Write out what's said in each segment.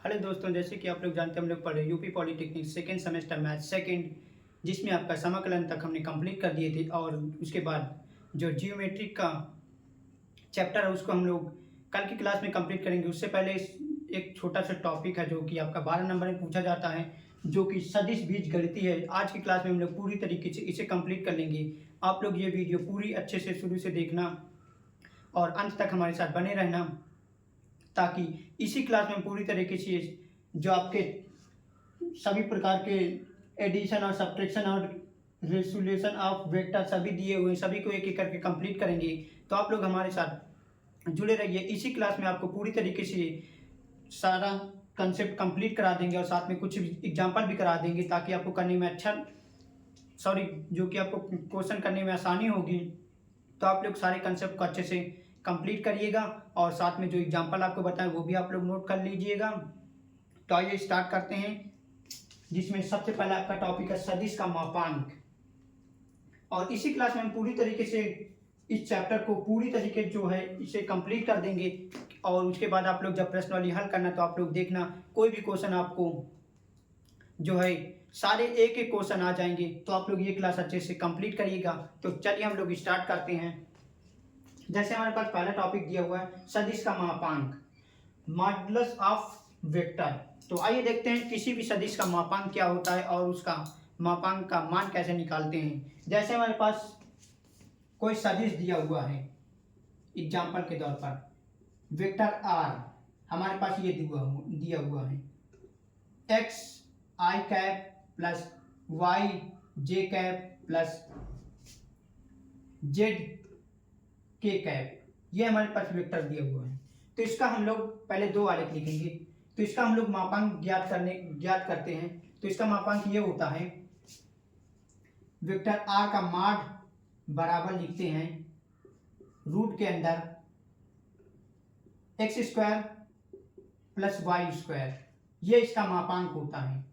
Hello दोस्तों, जैसे कि आप लोग जानते हैं हम लोग पढ़ रहे UP polytechnic second semester math second, जिसमें आपका समाकलन तक हमने कंप्लीट कर दिए थे। और उसके बाद जो जियोमेट्रिक का चैप्टर है उसको हम लोग कल की क्लास में कंप्लीट करेंगे। उससे पहले एक छोटा सा टॉपिक है जो कि आपका 12 नंबर में पूछा जाता है, जो कि सदिश बीजगणितीय है। आज की क्लास में हम लोग पूरी तरीके से इसे कंप्लीट कर लेंगे। आप लोग ये वीडियो पूरी अच्छे से शुरू से देखना और अंत तक हमारे साथ बने रहना, ताकि इसी क्लास में पूरी तरीके से जो आपके सभी प्रकार के एडिशन और सब्ट्रैक्शन और रेसुलेशन ऑफ वेक्टर सभी दिए हुए सभी को एक एक करके कंप्लीट करेंगे। तो आप लोग हमारे साथ जुड़े रहिए। इसी क्लास में आपको पूरी तरीके से सारा कंसेप्ट कंप्लीट करा देंगे और साथ में कुछ एग्जाम्पल भी करा देंगे, ताकि आपको करने में जो कि आपको क्वेश्चन करने में आसानी होगी। तो आप लोग सारे कंसेप्ट को अच्छे से कंप्लीट करिएगा और साथ में जो एग्जाम्पल आपको बताएं वो भी आप लोग नोट कर लीजिएगा। तो आइए स्टार्ट करते हैं, जिसमें सबसे पहला आपका टॉपिक है सदिश का मापांक। और इसी क्लास में हम पूरी तरीके से इस चैप्टर को पूरी तरीके जो है इसे कंप्लीट कर देंगे। और उसके बाद आप लोग जब प्रश्नावली हल करना तो आप लोग देखना, कोई भी क्वेश्चन आपको जो है सारे एक एक क्वेश्चन आ जाएंगे। तो आप लोग ये क्लास अच्छे से कंप्लीट करिएगा। तो चलिए हम लोग स्टार्ट करते हैं। जैसे हमारे पास पहला टॉपिक दिया हुआ है सदिश का मापांक, मॉडुलस ऑफ वेक्टर। तो आइए देखते हैं किसी भी सदिश का मापांक क्या होता है और उसका मापांक का मान कैसे निकालते हैं। जैसे हमारे पास कोई सदिश दिया हुआ है, एग्जाम्पल के तौर पर वेक्टर आर हमारे पास ये दिया हुआ है, एक्स आई कैप प्लस वाई जे कैप प्लस जेड के कैप, ये हमारे पास वेक्टर दिया हुआ है। तो इसका हम लोग पहले दो आलेख लिखेंगे। तो इसका हम लोग मापांक ज्ञात करते हैं। तो इसका मापांक ये होता है, वेक्टर आर का मॉड बराबर लिखते हैं रूट के अंदर x square plus y square, ये इसका मापांक होता है।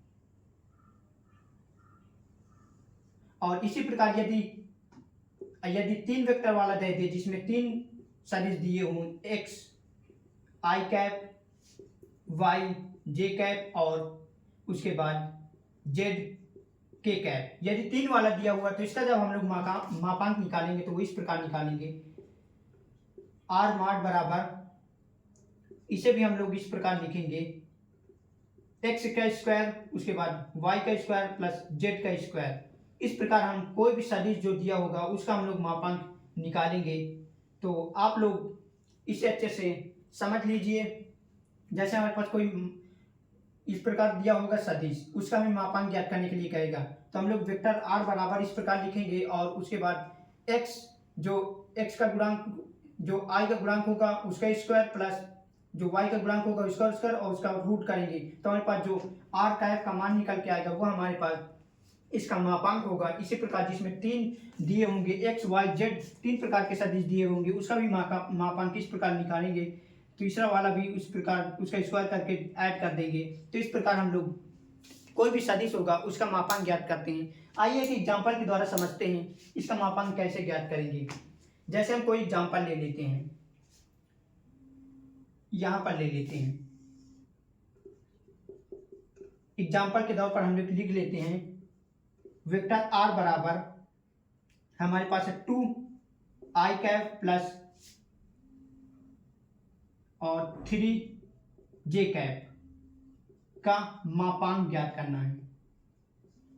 और इसी प्रकार यदि तीन वेक्टर वाला दे दे जिसमें तीन सदिश दिए हों, एक्स आई कैप वाई जे कैप और उसके बाद जेड के कैप, यदि तीन वाला दिया हुआ तो इसका जब हम लोग मापांक निकालेंगे तो वो इस प्रकार निकालेंगे, आर मॉड बराबर, इसे भी हम लोग इस प्रकार लिखेंगे, एक्स का स्क्वायर उसके बाद वाई का स्क्वायर प्लस जेड का स्क्वायर। इस प्रकार हम कोई भी सदिश जो दिया होगा उसका हम लोग मापांक निकालेंगे। तो आप लोग इसे अच्छे से समझ लीजिए। जैसे हमारे पास कोई इस प्रकार दिया होगा सदिश, उसका भी मापांक ज्ञात करने के लिए कहेगा, तो हम लोग वेक्टर आर बराबर इस प्रकार लिखेंगे और उसके बाद एक्स का गुणांक जो आई का गुणांक होगा उसका स्क्वायर प्लस जो y का गुणांक होगा उसका स्क्वायर और उसका रूट करेंगे। तो हमारे पास जो r कैप का मान निकल के आएगा वो हमारे पास इसका मापांक होगा। इसी प्रकार जिसमें तीन दिए होंगे x y z, तीन प्रकार के सदिश दिए होंगे, उसका भी मापांक इस प्रकार निकालेंगे। तीसरा वाला भी उस प्रकार उसका स्क्वायर करके ऐड कर देंगे। तो इस प्रकार हम लोग कोई भी सदिश होगा उसका मापांक ज्ञात करते हैं। आइए एक एग्जाम्पल के द्वारा समझते हैं इसका मापांक कैसे ज्ञात करेंगे। जैसे हम कोई एग्जाम्पल ले लेते हैं, यहां पर ले लेते हैं एग्जाम्पल के तौर पर हम लोग लिख लेते हैं, वेक्टर आर बराबर हमारे पास है 2 आई कैप प्लस और 3 जे कैप का मापांक ज्ञात करना है।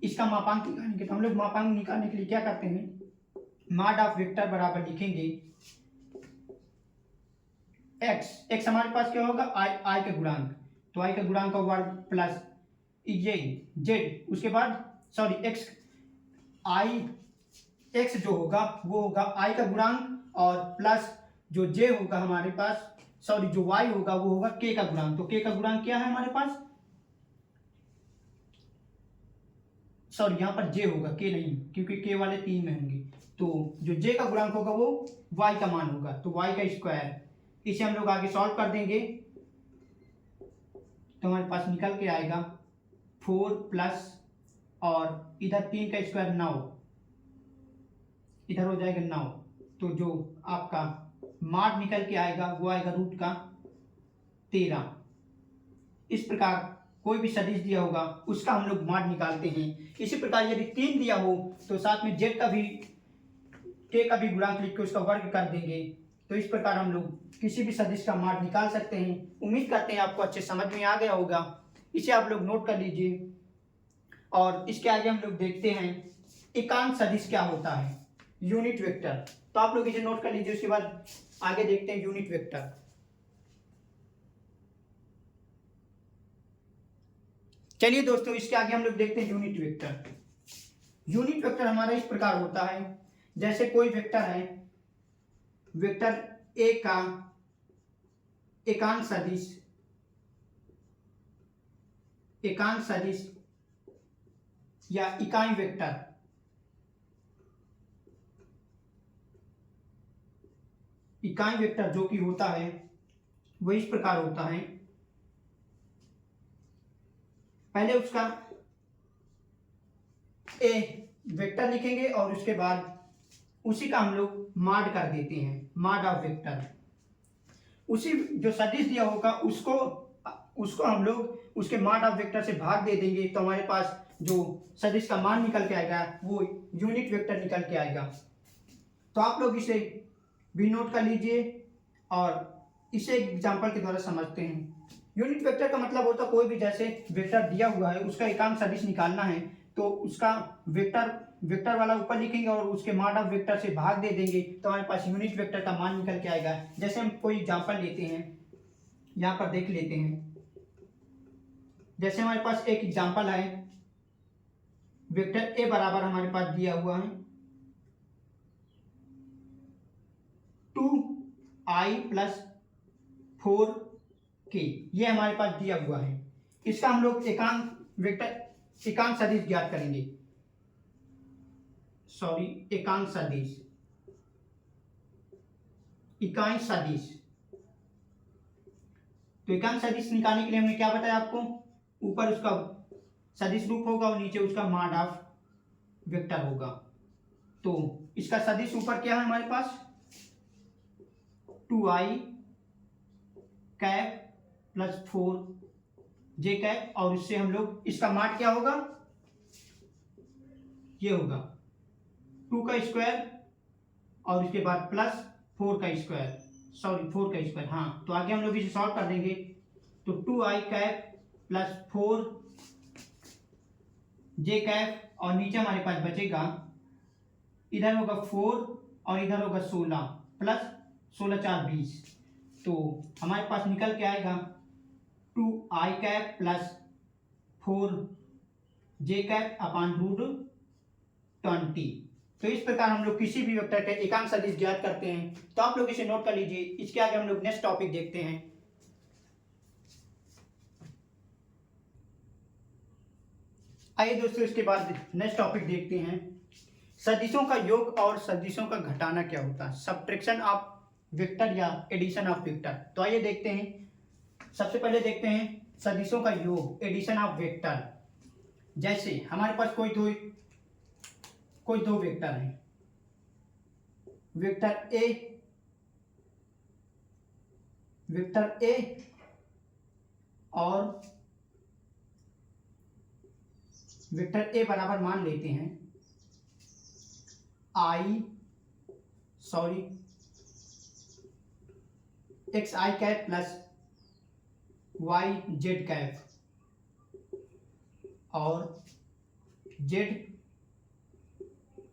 इसका मापांक निकालने के तो हम लोग मापांक निकालने के लिए क्या करते हैं, मॉड ऑफ वेक्टर बराबर लिखेंगे एक्स हमारे पास क्या होगा, आई का गुणांक, तो आई का गुणांक का वर्ग प्लस ये जेड, उसके बाद सॉरी एक्स जो होगा वो होगा आई का गुणांक और प्लस जो जे होगा हमारे पास, सॉरी जो वाई होगा वो होगा के का गुणांक। तो के का गुणांक क्या है हमारे पास, सॉरी यहाँ पर जे होगा के नहीं, क्योंकि के वाले तीन में होंगे। तो जो जे का गुणांक होगा वो वाई का मान होगा, तो वाई का स्क्वायर। इसे हम लोग आगे सॉल्व कर देंगे तो हमारे पास निकल के आएगा 4 प्लस और इधर 3 का स्क्वायर 9, इधर हो जाएगा 9। तो जो आपका मार्क निकल के आएगा वो आएगा रूट का 13। इस प्रकार कोई भी सदिश दिया होगा उसका हम लोग मान निकालते हैं। इसी प्रकार यदि 3 दिया हो तो साथ में z का भी k का भी गुणांक लिख के उसका वर्ग कर देंगे। तो इस प्रकार हम लोग किसी भी सदिश का मान निकाल सकते हैं। उम्मीद करते हैं आपको अच्छे समझ में आ गया होगा। इसे आप लोग नोट कर लीजिए। और इसके आगे हम लोग देखते हैं एकांक सदिश क्या होता है, यूनिट वेक्टर। तो आप लोग इसे नोट कर लीजिए। उसके बाद आगे देखते हैं यूनिट वेक्टर। चलिए दोस्तों, इसके आगे हम लोग देखते हैं यूनिट वेक्टर। यूनिट वेक्टर हमारा इस प्रकार होता है, जैसे कोई वेक्टर है, वेक्टर ए का एकांक सदिश या इकाई वेक्टर, जो कि होता है वो इस प्रकार होता है। पहले उसका ए वेक्टर लिखेंगे और उसके बाद उसी का हम लोग मॉड कर देते हैं, मॉड ऑफ वेक्टर। उसी जो सदिश दिया होगा उसको हम लोग उसके मॉड ऑफ वेक्टर से भाग दे देंगे, तो हमारे पास जो सदिश का मान निकल के आएगा वो यूनिट वेक्टर निकल के आएगा। तो आप लोग इसे भी नोट कर लीजिए और इसे एग्जांपल के द्वारा समझते हैं। यूनिट वेक्टर का मतलब होता है कोई भी जैसे वेक्टर दिया हुआ है उसका एकांक सदिश निकालना है, तो उसका वेक्टर वाला ऊपर लिखेंगे और उसके मॉड ऑफ वेक्टर से भाग दे देंगे, तो हमारे पास यूनिट वेक्टर का मान निकल के आएगा। जैसे हम कोई एग्जांपल लेते हैं, यहाँ पर देख लेते हैं। जैसे हमारे पास एक एग्जांपल है, वेक्टर ए बराबर हमारे पास दिया हुआ है 2i + 4k, ये हमारे पास दिया हुआ है। इसका हम लोग एकांक सदिश ज्ञात करेंगे। एकांक सदिश। तो एकांक सदिश निकालने के लिए हमने क्या बताया आपको, ऊपर उसका सदिश रूप होगा और नीचे उसका मॉड ऑफ वेक्टर होगा। तो इसका सदिश ऊपर क्या है हमारे पास 2i कैप + 4j कैप, और इससे हम लोग इसका मॉड क्या होगा, ये होगा 2 का स्क्वायर और उसके बाद प्लस 4 का स्क्वायर। हाँ, तो आगे हम लोग इसे सॉल्व कर देंगे। तो 2i कैप + 4j कैप, और नीचे हमारे पास बचेगा, इधर होगा 4 और इधर होगा 16 + 16 × 4 = 20। तो हमारे पास निकल के आएगा 2i कैप + 4j कैप / √20। तो इस प्रकार हम लोग किसी भी वेक्टर के एकांक सदिश ज्ञात करते हैं। तो आप लोग इसे नोट कर लीजिए। इसके आगे हम लोग नेक्स्ट टॉपिक देखते हैं। आइए दोस्तों, इसके बाद नेक्स्ट टॉपिक देखते हैं, सदिशों का योग और सदिशों का घटाना क्या होता है, सब्ट्रैक्शन ऑफ वेक्टर या एडिशन ऑफ वेक्टर। तो आइए देखते हैं। सबसे पहले देखते हैं सदिशों का योग, एडिशन ऑफ वेक्टर। जैसे हमारे पास कोई दो वेक्टर हैं, वेक्टर ए और वेक्टर ए बराबर मान लेते हैं xi कैप + yz कैप और z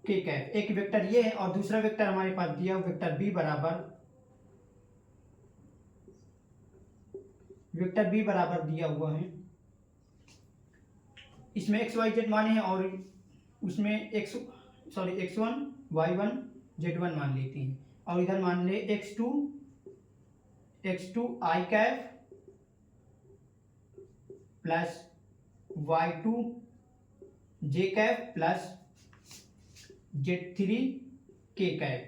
के कैप। एक वेक्टर ये है और दूसरा वेक्टर हमारे पास दिया वेक्टर b बराबर दिया हुआ है। इसमें x y z माने हैं और उसमें x1 y1 z1 मान लेते हैं, और इधर मान ले x2 i cap + y2 j cap + z3 k cap.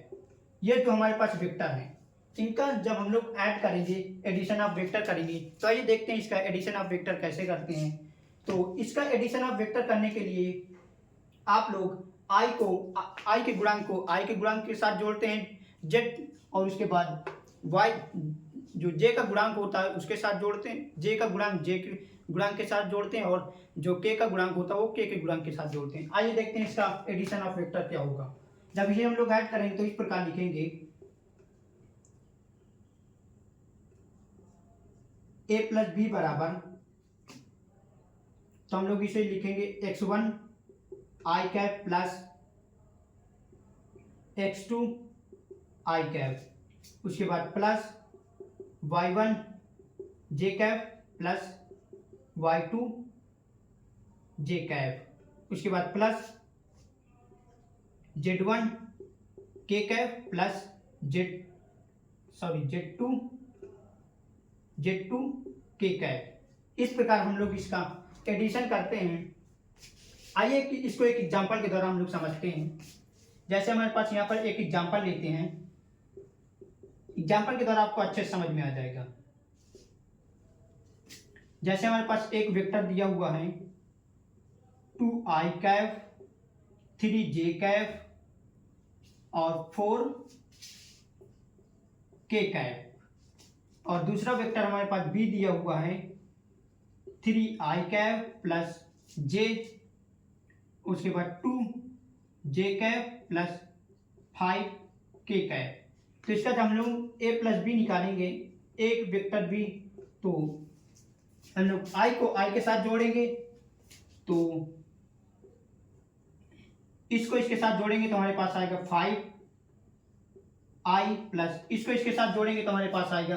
ये तो हमारे पास वेक्टर है। इनका जब हम लोग ऐड करेंगे, एडिशन ऑफ वेक्टर करेंगे, तो आइए देखते हैं इसका एडिशन ऑफ वेक्टर कैसे करते हैं। तो इसका एडिशन ऑफ वेक्टर करने के लिए आप लोग i के गुणांक के साथ जोड़ते हैं z, और उसके बाद जो जे का गुणांक होता है उसके साथ जोड़ते हैं, जे का गुणांक जे के गुणांक के साथ जोड़ते हैं, और जो के का गुणांक होता है वो के गुणांक के साथ जोड़ते हैं। आइए देखते हैं इसका एडिशन ऑफ वेक्टर क्या होगा। जब ये हम लोग ऐड करेंगे तो इस प्रकार लिखेंगे a प्लस बी बराबर, तो हम लोग इसे लिखेंगे x1 आई कैप प्लस x2 आई कैप, उसके बाद प्लस y1 जे कैप प्लस y2 जे कैप, उसके बाद प्लस z1 के कैप प्लस z2 के कैप। इस प्रकार हम लोग इसका एडिशन करते हैं। आइए कि इसको एक एग्जांपल के द्वारा हम लोग समझते हैं। जैसे हमारे पास यहाँ पर एक एग्जांपल लेते हैं, एग्जांपल के द्वारा आपको अच्छे से समझ में आ जाएगा। जैसे हमारे पास एक वेक्टर दिया हुआ है 2i कैप 3j कैप और 4k कैप, और दूसरा वेक्टर हमारे पास b दिया हुआ है 3i कैप प्लस j, उसके बाद 2j cap plus 5k cap. तो इसका जब हम लोग a प्लस बी निकालेंगे, एक वेक्टर b, तो हम लोग i को i के साथ जोड़ेंगे, तो इसको इसके साथ जोड़ेंगे तो हमारे पास आएगा 5i प्लस इसको इसके साथ जोड़ेंगे तो हमारे पास आएगा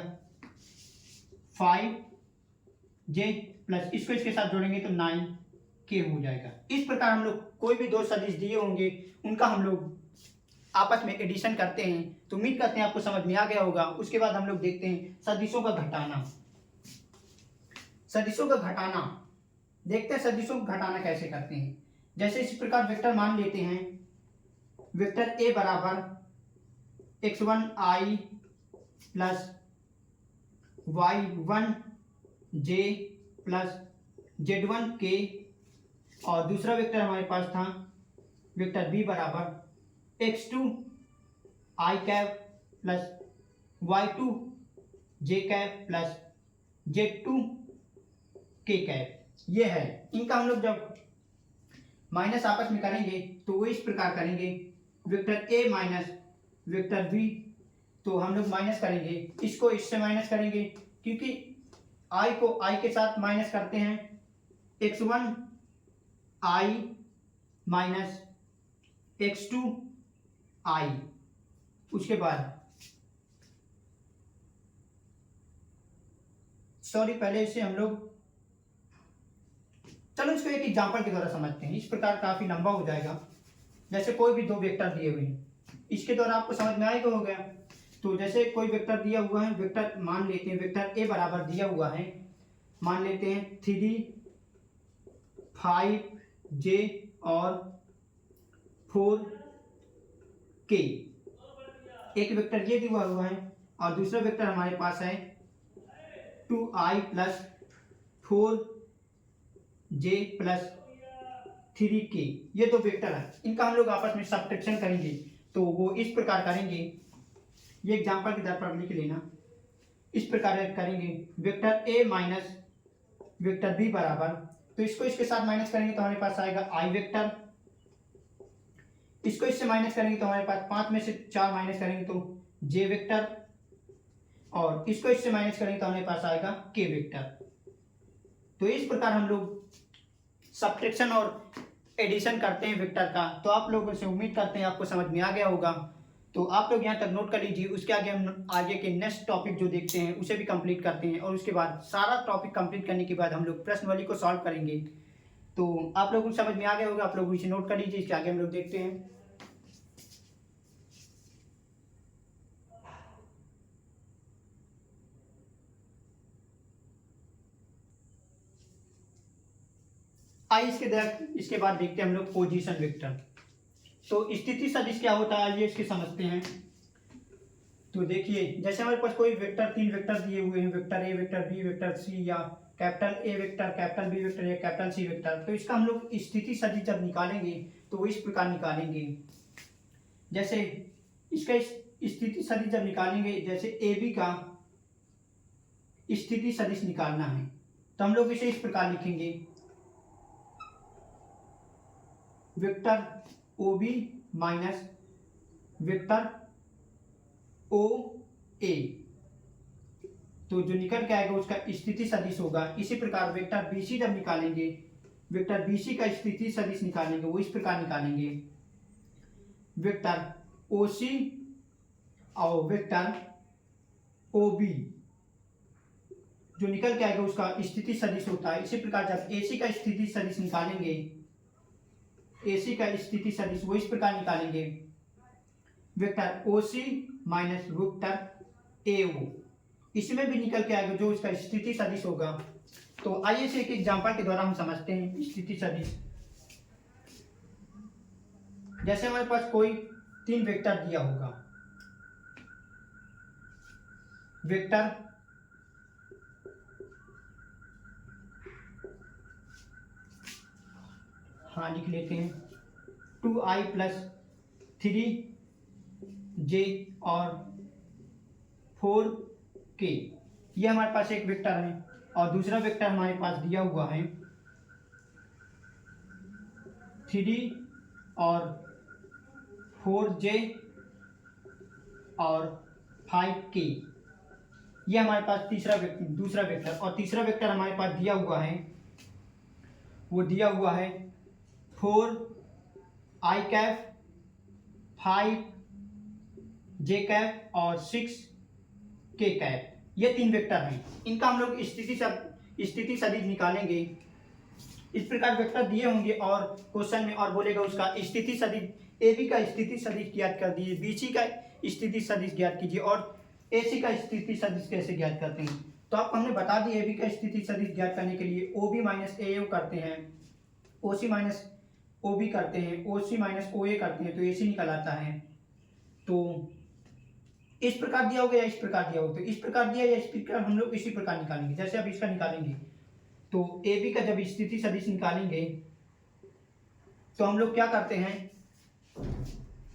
5j प्लस इसको इसके साथ जोड़ेंगे तो 9k हो जाएगा। इस प्रकार हम लोग कोई भी दो सदिश दिए होंगे उनका हम लोग आपस में एडिशन करते हैं। तो उम्मीद करते हैं आपको समझ में आ गया होगा। उसके बाद हम लोग देखते हैं सदिशों का घटाना। सदिशों का घटाना देखते हैं, सदिशों का घटाना कैसे करते हैं। जैसे इस प्रकार वेक्टर मान लेते हैं, वेक्टर a बराबर x1i plus y1j plus z1k, और दूसरा वेक्टर हमारे पास था वेक्टर b बराबर x2i cap plus y2j cap plus z2k cap. ये है, इनका हम लोग जब माइनस आपस में करेंगे तो वो इस प्रकार करेंगे, vector a minus vector b, तो हम लोग माइनस करेंगे, इसको इससे माइनस करेंगे क्योंकि i को i के साथ माइनस करते हैं, x1i माइनस x2i, उसके बाद पहले इसे हम लोग, चलो इसको एक एग्जांपल के द्वारा समझते हैं। इस प्रकार काफी लंबा हो जाएगा। जैसे कोई भी दो वेक्टर दिए हुए हैं, इसके द्वारा आपको समझ में आएगा हो गया। तो जैसे कोई वेक्टर दिया हुआ है, वेक्टर मान लेते हैं, वेक्टर a बराबर दिया हुआ है, मान लेते हैं 3 5j और 4k। एक वेक्टर ये दिया हुआ है और दूसरा वेक्टर हमारे पास है 2i plus 4j plus 3k। ये दो वेक्टर है, इनका हम लोग आपस में सब्ट्रैक्शन करेंगे तो वो इस प्रकार करेंगे। ये एग्जांपल के तौर पर लिख लेना, इस प्रकार करेंगे, vector a minus vector b बराबर, तो इसको इसके साथ माइनस करेंगे तो हमारे पास आएगा i वेक्टर, इसको इससे माइनस करेंगे तो हमारे पास 5 में से 4 माइनस करेंगे तो j वेक्टर, और इसको इससे माइनस करेंगे तो हमारे पास आएगा k वेक्टर। तो इस प्रकार हम लोग सब्ट्रैक्शन और एडिशन करते हैं वेक्टर का। तो आप लोगों से उम्मीद करते हैं आपको समझ में आ गया होगा। तो आप लोग यहाँ तक नोट कर लीजिए, उसके आगे हम आगे के नेक्स्ट टॉपिक जो देखते हैं उसे भी कंप्लीट करते हैं, और उसके बाद सारा टॉपिक कंप्लीट करने के बाद हम लोग प्रश्नवली को सॉल्व करेंगे। तो आप लोगों को समझ में आ गया होगा, आप लोग इसे नोट कर लीजिए, इसके आगे हम लोग देखते हैं। आइए इसके बाद देखते हैं हम लोग पोजीशन वेक्टर। तो स्थिति सदिश क्या होता है ये इसके समझते हैं। तो देखिए, जैसे हमारे पास कोई वेक्टर, 3 वेक्टर दिए हुए हैं, vector a vector b vector c, या capital A vector capital B vector या कैपिटल C वेक्टर, तो इसका हम लोग स्थिति सदिश जब निकालेंगे तो वो इस प्रकार निकालेंगे। जैसे इसका स्थिति सदिश जब निकालेंगे, जैसे AB का स्थिति सदिश निकालना है। तो हम लोग इसे इस प्रकार लिखेंगे, vector O B minus vector O A. तो जो निकल के आएगा उसका स्थिति सदिश होगा। इसी प्रकार वेक्टर बी सी जब निकालेंगे, वेक्टर बी सी का स्थिति सदिश निकालेंगे, वो इस प्रकार निकालेंगे, वेक्टर ओ सी और वेक्टर ओ बी जो निकल के आएगा उसका स्थिति सदिश होता है। इसी प्रकार जब ए सी का स्थिति सदिश निकालेंगे, ए सी का स्थिति सदिश वो इस प्रकार निकालेंगे, vector O C minus vector A O, इसमें भी निकल के आएगा जो उसका स्थिति सदिश होगा। तो आइए से एक एग्जांपल के द्वारा हम समझते हैं स्थिति सदिश। जैसे हमारे पास कोई 3 वेक्टर दिया होगा, वेक्टर हाँ लिख लेते हैं 2i + 3j और 4k, ये हमारे पास एक वेक्टर है। और दूसरा वेक्टर हमारे पास दिया हुआ है 3 और 4j और 5k, ये हमारे पास दूसरा वेक्टर। और तीसरा वेक्टर हमारे पास दिया हुआ है, वो दिया हुआ है 4i कैप 5j कैप और 6k कैप, ये 3 वेक्टर हैं। इनका हम लोग स्थिति सदिश निकालेंगे। इस प्रकार वेक्टर दिए होंगे और क्वेश्चन में और बोलेगा उसका स्थिति सदिश, ए बी का स्थिति सदिश ज्ञात कर दीजिए, बी सी का स्थिति सदिश ज्ञात कीजिए और ए सी का स्थिति सदिश कैसे ज्ञात करते हैं। तो आप हमने बता दी ए बी का स्थिति सदिश ज्ञात करने के लिए ओ बी माइनस ए ओ करते हैं, ओ सी माइनस ओ बी करते हैं, ओ सी माइनस ओ ए करते हैं, तो ए सी निकल आता है। तो इस प्रकार दिया होगा या इस प्रकार दिया होगा, तो इस प्रकार दिया या इस प्रकार हम लोग इसी प्रकार निकालेंगे। जैसे अब इसका निकालेंगे तो ए बी का जब स्थिति सदिश निकालेंगे तो हम लोग क्या करते हैं,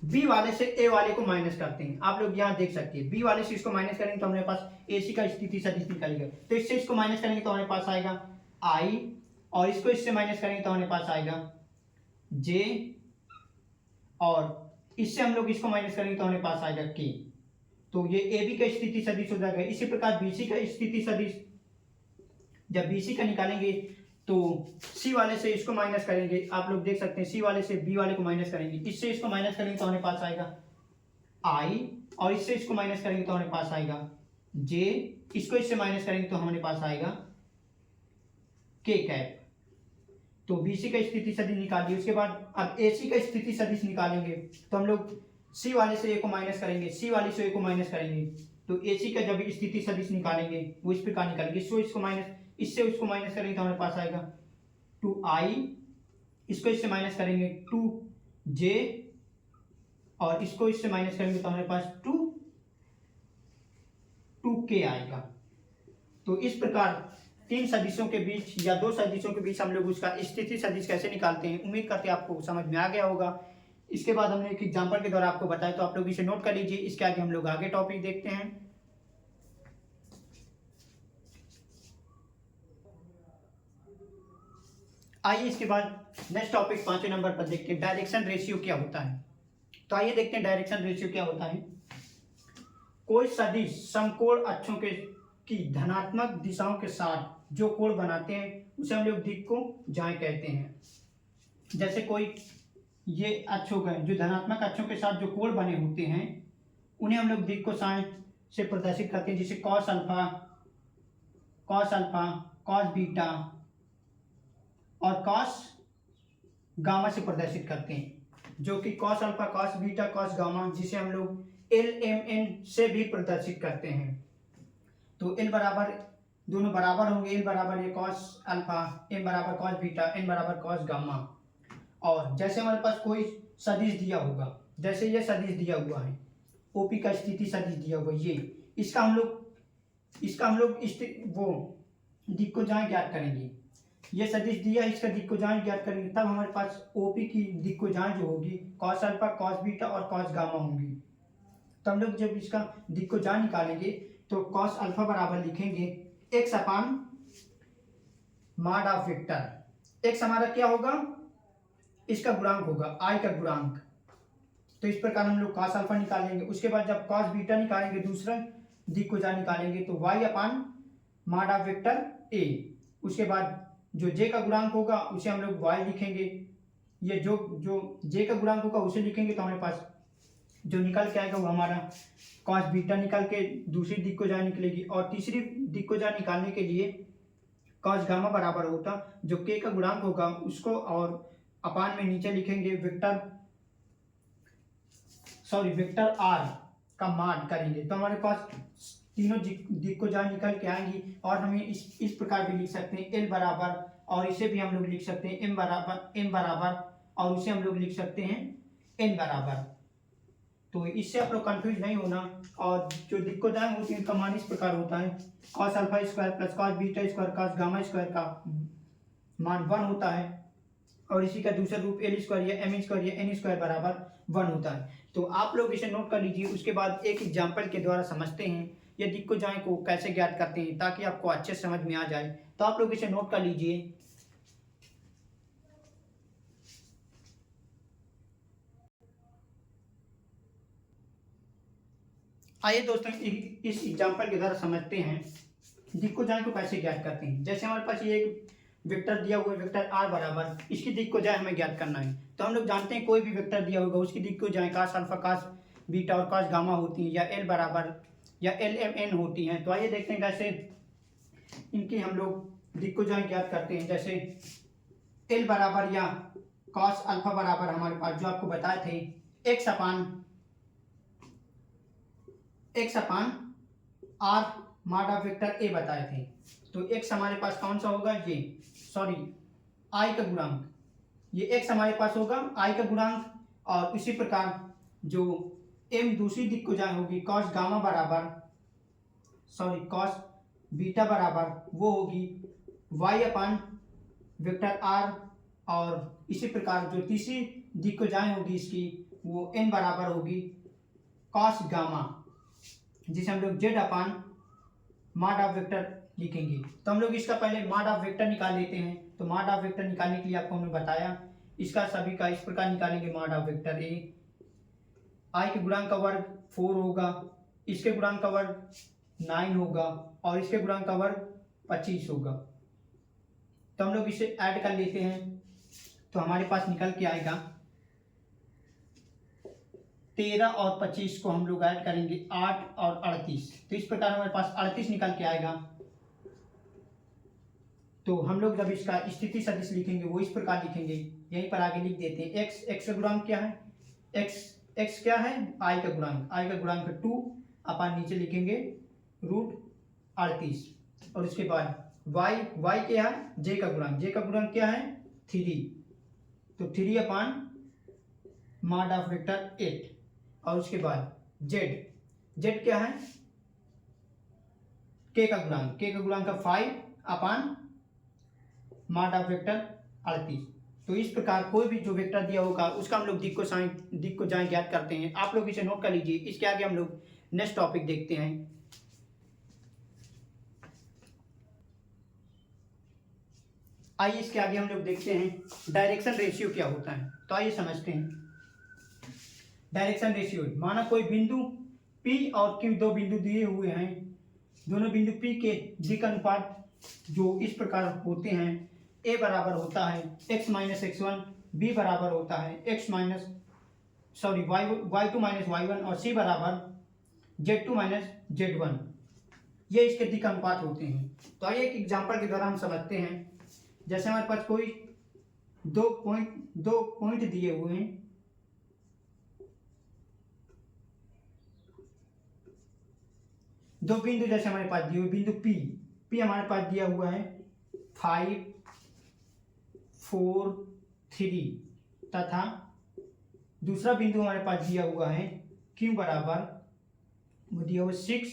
बी वाले से ए वाले को माइनस करते हैं। आप लोग यहाँ देख सकते हैं, बी वाले से इसको माइनस करेंगे तो हमारे पास ए सी का स्थिति सदिश निकलेगा। तो इससे इसको माइनस करेंगे तो हमारे पास आएगा आई, और इसको इससे माइनस करेंगे तो हमारे पास आएगा जे, और इससे हम लोग इसको माइनस करेंगे तो हमारे पास आएगा के। तो ये ए बी का स्थिति सदिश हो जाएगा। इसी प्रकार बी सी का स्थिति सदिश, जब बी सी का निकालेंगे तो सी वाले से इसको माइनस करेंगे, आप लोग देख सकते हैं सी वाले से बी वाले को माइनस करेंगे, इससे इसको माइनस करेंगे तो हमारे पास आएगा आई, और इससे इसको माइनस करेंगे तो हमारे पास आएगा जे, इसको इससे माइनस करेंगे तो हमारे पास आएगा के कैप। तो बी सी का स्थिति सदिश निकाल दिया। उसके बाद अब ए सी का स्थिति सदिश निकालेंगे तो हम लोग सी वाले से ए को माइनस करेंगे, सी वाले से ए को माइनस करेंगे, तो ए सी का जब स्थिति सदिश निकालेंगे वो इस प्रकार निकालेंगे, इसको माइनस, इससे उसको माइनस करेंगे तो हमारे पास आएगा 2i, इसको इससे माइनस करेंगे 2j, और इसको इससे माइनस करेंगे तो हमारे पास 2k आएगा। तो इस प्रकार 3 सदिशों के बीच या 2 सदिशों के बीच हम लोग उसका स्थिति सदिश कैसे निकालते हैं। उम्मीद करते हैं आपको समझ में आ गया होगा। इसके बाद हमने एक एग्जांपल के द्वारा आपको बताया, तो आप लोग इसे नोट कर लीजिए। इसके आगे हम लोग आगे टॉपिक देखते हैं। आइए इसके बाद नेक्स्ट टॉपिक 5वें नंबर पर देखते हैं, डायरेक्शन रेशियो क्या होता है। तो आइए देखते हैं डायरेक्शन रेशियो क्या होता है। कोई सदिश समकोण अक्षों की धनात्मक दिशाओं के साथ जो कोण बनाते हैं उसे हम लोग दिक् को जाएं कहते हैं। जैसे कोई ये अक्ष हो गए जो धनात्मक अक्षों के साथ जो कोण बने होते हैं उन्हें हम लोग दिक् को साइन से प्रदर्शित करते हैं, जैसे कॉस अल्फा, कॉस बीटा और कॉस गामा से प्रदर्शित करते हैं, जो कि cos alpha, cos beta, cos gamma, जिसे हम लोग LMN से भी प्रदर्शित करते हैं। तो L बराबर, दोनों बराबर होंगे, L बराबर ये कॉस अल्फा, M बराबर कॉस बीटा, N बराबर कॉस गामा। और जैसे हमारे पास कोई सदिश दिया होगा, जैसे ये सदिश दिया हुआ है, OP का स्थिति सदिश दिया हुआ, ये इसका हम लोग वो दिक् को जाएं ज्ञात करेंगे। ये सदिश दिया, इसका दिक् को जाएं ज्ञात करेंगे, तब हमारे पास OP की दिक् को जाएं जो होगी कॉस अल्फा, कॉस बीटा और कॉस गामा होंगी। तो हम लोग जब इसका दिक् को जाएं निकालेंगे तो कॉस अल्फा बराबर लिखेंगे x upon mod of vector. X हमारा क्या होगा, इसका गुणांक होगा, आई का गुणांक। तो इस प्रकार हम लोग कॉस अल्फा निकालेंगे। उसके बाद जब कॉस बीटा निकालेंगे, दूसरा दिक्कोजाय निकालेंगे, तो y upon mod of vector A. उसके बाद जो जे का गुणांक होगा उसे हम लोग वाई लिखेंगे, ये जो जो जे का गुणांक होगा उसे लिखेंगे, तो हमारे पास जो निकल के आएगा वो हमारा कॉस बीटा निकल के दूसरी दिक्कोजाय निकलेगी। और तीसरी दिक्कोजाय निकालने के लिए कॉस गामा बराबर होता जो के का गुणांक होगा उसको, और अपान में नीचे लिखेंगे वेक्टर आर का मान करेंगे, तो हमारे पास तीनों दिक्कोजाय निकल के आएंगी। और हमें इस प्रकार भी लिख सकते हैं एल बराबर, और इसे भी हम लोग लिख सकते हैं एम बराबर, और उसे हम लोग लिख सकते हैं एन बराबर। तो इससे आप लोग कंफ्यूज नहीं होना। और जो दिक्कोजाय होती है उनका मान इस प्रकार होता है, cos alpha square plus cos beta square cos gamma square का मान 1 होता है, और इसी का दूसरा रूप एल स्क्वायर या एम स्क्वायर या एन स्क्वायर बराबर 1 होता है। तो आप लोग इसे नोट कर लीजिए। उसके बाद एक एग्जाम्पल के द्वारा समझते हैं ये दिक्कोजाय को कैसे ज्ञात करते हैं, ताकि आपको अच्छे समझ में आ जाए। तो आप लोग इसे नोट कर लीजिए। आइए दोस्तों इस एग्जाम्पल के द्वारा समझते हैं दिक्कोजाय को कैसे ज्ञात करते हैं। जैसे हमारे पास ये एक वेक्टर दिया हुआ है, वेक्टर आर बराबर, इसकी दिक्कोजाय हमें ज्ञात करना है। तो हम लोग जानते हैं कोई भी वेक्टर दिया होगा उसकी दिक्कोजाय कॉस अल्फा कॉस बीटा और कॉस गामा होती है, या एल बराबर या एल एम एन होती हैं। तो आइए देखते हैं कैसे इनकी हम लोग दिक्कोजाय ज्ञात करते हैं। जैसे एल बराबर या कॉस अल्फा बराबर हमारे पास जो आपको बताए थे x upon r mod of vector A बताए थे। तो एक्स हमारे पास कौन सा होगा, ये आई का गुणांक, ये एक्स हमारे पास होगा आई का गुणांक। और इसी प्रकार जो एम दूसरी दिक्कोजाय होगी कॉस गामा बराबर कॉस बीटा बराबर वो होगी वाई अपान वेक्टर आर। और इसी प्रकार जो तीसरी दिक्कोजाय होगी इसकी वो एन बराबर होगी कॉस गामा, जिसे हम लोग z upon mod of vector लिखेंगे। तो हम लोग इसका पहले मॉड ऑफ वेक्टर निकाल लेते हैं। तो मॉड ऑफ वेक्टर निकालने के लिए आपको हमने बताया इसका सभी का इस प्रकार निकालेंगे। मॉड ऑफ वेक्टर ए, आई के गुणांक का वर्ग 4 होगा, इसके गुणांक का वर्ग 9 होगा, और इसके गुणांक का वर्ग 25 होगा। तो हम लोग इसे ऐड कर लेते हैं, तो हमारे पास निकल के आएगा 13 और 25 को हम लोग ऐड करेंगे 8 और 38। तो इस प्रकार हमारे पास 38 निकल के आएगा। तो हम लोग जब इसका स्थिति सदिश लिखेंगे वो इस प्रकार लिखेंगे, यहीं पर आगे लिख देते हैं एक्स का गुणांक क्या है, एक्स क्या है, आई का गुणांक 2 अपन नीचे लिखेंगे रूट 38। और उसके बाद वाई क्या है, जे का गुणांक क्या है 3, तो 3 अपान मॉड ऑफ वेक्टर 8। और उसके बाद जेड क्या है, के का गुणांक 5 अपान मॉड ऑफ वेक्टर 38। तो इस प्रकार कोई भी जो वेक्टर दिया होगा उसका हम लोग दिक्कोजाय ज्ञात करते हैं। आप लोग इसे नोट कर लीजिए। इसके आगे हम लोग नेक्स्ट टॉपिक देखते हैं। आइए इसके आगे हम लोग देखते हैं डायरेक्शन रेशियो क्या होता है। तो आइए समझते हैं डायरेक्शन रेशियो। माना कोई बिंदु P और Q दो बिंदु दिए हुए हैं, दोनों बिंदु P के दिक् अनुपात जो इस प्रकार होते हैं, A बराबर होता है x माइनस x1, B बराबर होता है y2 माइनस y1, और C बराबर z2 माइनस z1। ये इसके दिक् अनुपात होते हैं। तो आइए एक एग्जाम्पल के द्वारा हम समझते हैं। जैसे हमारे पास कोई दो पॉइंट दिए हुए हैं, दो बिंदु जैसे हमारे पास दिए हुए, बिंदु P हमारे पास दिया हुआ है 5, 4, 3, तथा दूसरा बिंदु हमारे पास दिया हुआ है Q बराबर वो दिया हुआ 6,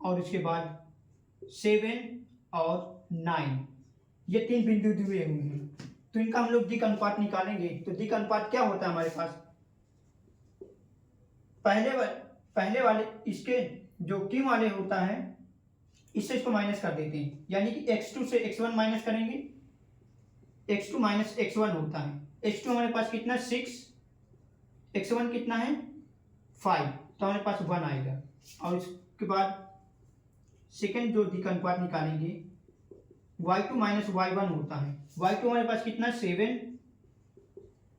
और उसके बाद 7 और 9। ये 3 बिंदु दिए हुए हैं। तो इनका हम लोग दिक् अनुपात निकालेंगे। तो दिक् अनुपात क्या होता है हमारे पास, पहले वाले इसके जो Q वाले होता है इससे इसको माइनस कर देते हैं, यानी कि x2 से x1 माइनस करेंगे, x2 माइनस x1 होता है। x2 हमारे पास कितना 6, x1 कितना है 5, तो हमारे पास 1 आएगा। और इसके बाद सेकेंड जो द्विक अनुपात निकालेंगे y2 माइनस y1 होता है। y2 हमारे पास कितना 7,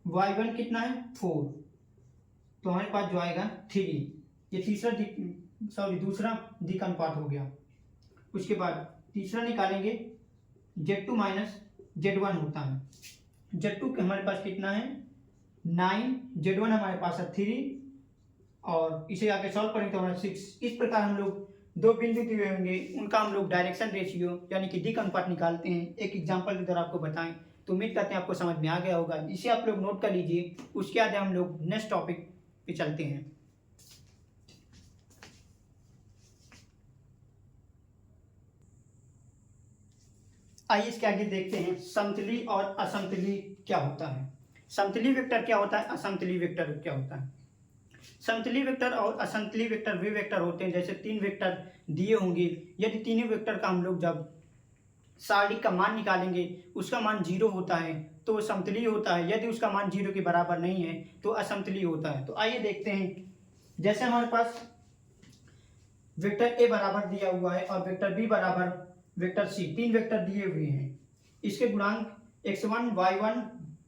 y1 कितना है 4, तो हमारे पास जो आएगा 3। ये दूसरा द्विक अनुपात हो गया। उसके बाद तीसरा निकालेंगे z2 माइनस z1 होता है। z2 हमारे पास कितना है 9, z1 हमारे पास है 3, और इसे आगे सॉल्व करेंगे तो हमारा 6। इस प्रकार हम लोग दो बिंदु दिए होंगे, उनका हम लोग डायरेक्शन रेशियो यानी कि द्विक अनुपात निकालते हैं। एक एग्जांपल के द्वारा आपको बताएं, तो उम्मीद करते हैं आपको समझ में आ गया होगा। इसे आप लोग नोट कर लीजिए। उसके बाद हम लोग नेक्स्ट टॉपिक पे चलते हैं। आइए इसके आगे देखते हैं समतली और असमतली क्या होता है। समतली वेक्टर क्या होता है, असमतली वेक्टर क्या होता है। समतली वेक्टर और असमतली वेक्टर वे वेक्टर होते हैं जैसे तीन वेक्टर दिए होंगे, यदि तीनों वेक्टर का हम लोग जब सारणी का मान निकालेंगे उसका मान 0 होता है तो वो समतली होता है, यदि उसका मान 0 के बराबर नहीं है तो असमतली होता है। तो आइए देखते हैं, जैसे हमारे पास वेक्टर ए बराबर दिया हुआ है और वेक्टर बी बराबर वेक्टर सी, तीन वेक्टर दिए हुए हैं। इसके गुणांक x1 y1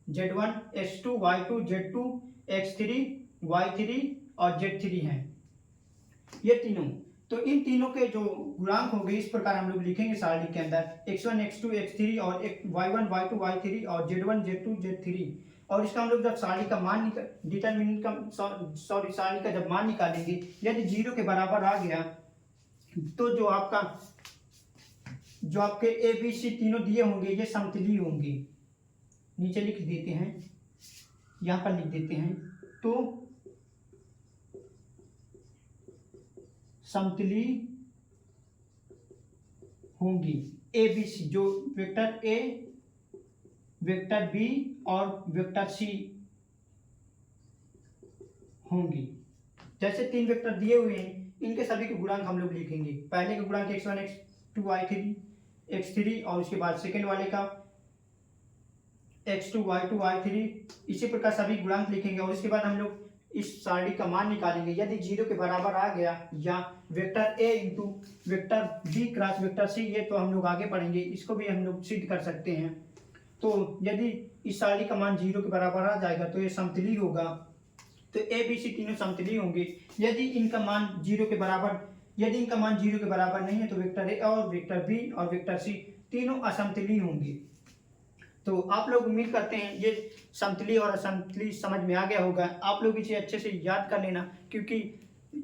z1 x2 y2 z2 x3 y3 और z3 हैं, ये तीनों। तो इन तीनों के जो गुणांक होंगे इस प्रकार हम लोग लिखेंगे सारणी के अंदर x1 x2 x3 और y1 y2 y3 और z1 z2 z3। और इसका हम लोग जब सारणी का मान डिटरमिनेंट का सारणी का जब मान निकालेंगे, यदि 0 के बराबर आ गया तो जो आपके ए बी सी तीनों दिए होंगे ये समतली होंगे। नीचे लिख देते हैं, यहाँ पर लिख देते हैं, तो समतली होंगी ए बी सी, जो वेक्टर ए वेक्टर बी और वेक्टर सी होंगी। जैसे तीन वेक्टर दिए हुए हैं इनके सभी के गुणांक हम लोग लिखेंगे। पहले का गुणांक x1 x2 y3 x3 और उसके बाद सेकेंड वाले का x2 y2 y3, इसी प्रकार सभी गुणांक लिखेंगे। और इसके बाद हम लोग इस सारणी का मान निकालेंगे। यदि 0 के बराबर आ गया या vector A into vector B cross vector C, ये तो हम लोग आगे पढ़ेंगे, इसको भी हम लोग सिद्ध कर सकते हैं। तो यदि इस सारणी का मान 0 के बराबर आ जाएगा तो ये समतली होगा। तो ए बी सी तीनों समतली होंगे। यदि इनका मान 0 के बराबर नहीं है तो वेक्टर ए और वेक्टर बी और वेक्टर सी तीनों असमतली होंगे। तो आप लोग उम्मीद करते हैं ये समतली और असमतली समझ में आ गया होगा। आप लोग इसे अच्छे से याद कर लेना, क्योंकि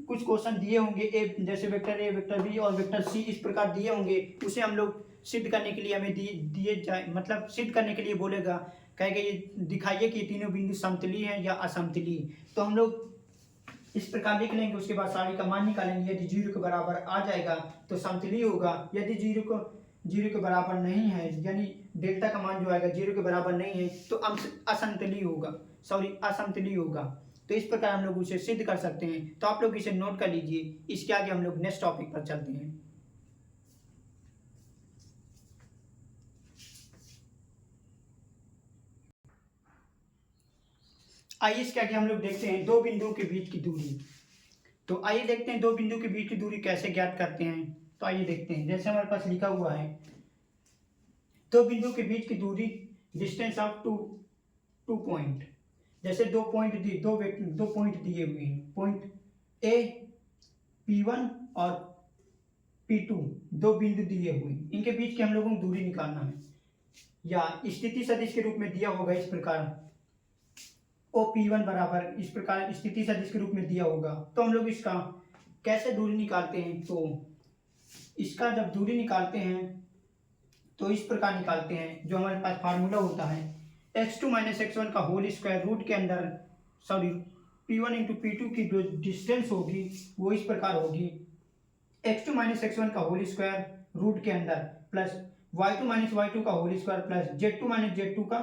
कुछ क्वेश्चन दिए होंगे ए जैसे वेक्टर ए वेक्टर बी और वेक्टर सी इस प्रकार दिए होंगे, उसे हम लोग सिद्ध करने के लिए हमें दिए जाए, मतलब सिद्ध करने के लिए बोलेगा, कहेगा ये दिखाइए कि तीनों बिंदु समतली हैं या असमतली। तो हम लोग इस प्रकार लिख लेंगे। उसके बाद सारणी का मान निकालेंगे। यदि 0 के बराबर आ जाएगा तो समतली होगा। यदि 0 के बराबर नहीं है, यानी डेल्टा का मान जो आएगा 0 के बराबर नहीं है तो असमतली होगा। तो इस प्रकार हम लोग उसे सिद्ध कर सकते हैं। तो आप लोग इसे नोट कर लीजिए। इसके आगे हम लोग नेक्स्ट टॉपिक पर चलते हैं। आइए इसके आगे हम लोग देखते हैं दो बिंदुओं के बीच की दूरी। तो आइए देखते हैं दो बिंदु के बीच की दूरी कैसे ज्ञात करते हैं। तो आइए देखते हैं, जैसे हमारे पास लिखा हुआ है दो बिंदु के बीच की दूरी डिस्टेंस ऑफ टू पॉइंट। जैसे दो पॉइंट दिए हुए हैं, पॉइंट ए P1 और P2 दो बिंदु दिए हुए हैं, इनके बीच की हम लोगों को दूरी निकालना है, या स्थिति सदिश के रूप में दिया होगा इस प्रकार OP1 बराबर, इस प्रकार स्थिति सदिश के रूप में दिया होगा। तो हम लोग इसका कैसे दूरी निकालते हैं, तो इसका जब दूरी निकालते हैं तो इस प्रकार निकालते हैं। जो हमारे पास फार्मूला होता है x2 माइनस x1 का होल स्क्वायर रूट के अंदर P1 इंटू P2 की जो डिस्टेंस होगी वो इस प्रकार होगी x2 माइनस x1 का होल स्क्वायर रूट के अंदर प्लस y2 माइनस y2 का whole square plus z2 minus z2 का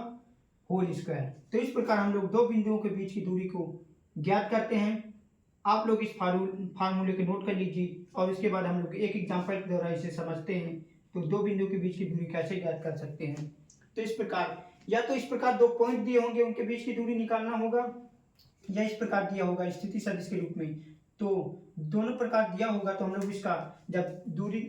होल स्क्वायर। तो इस प्रकार हम लोग दो बिंदुओं के बीच की दूरी को ज्ञात करते हैं। आप लोग इस फार्मूले को नोट कर लीजिए और उसके बाद हम लोग एक एग्जाम्पल के द्वारा इसे समझते हैं। तो दो बिंदु के बीच की दूरी कैसे ज्ञात कर सकते हैं। तो इस प्रकार, या तो इस प्रकार दो पॉइंट दिए होंगे, उनके बीच की दूरी निकालना होगा, या इस प्रकार दिया होगा स्थिति सदिश के रूप में। तो दोनों प्रकार दिया होगा तो हम लोग इसका जब दूरी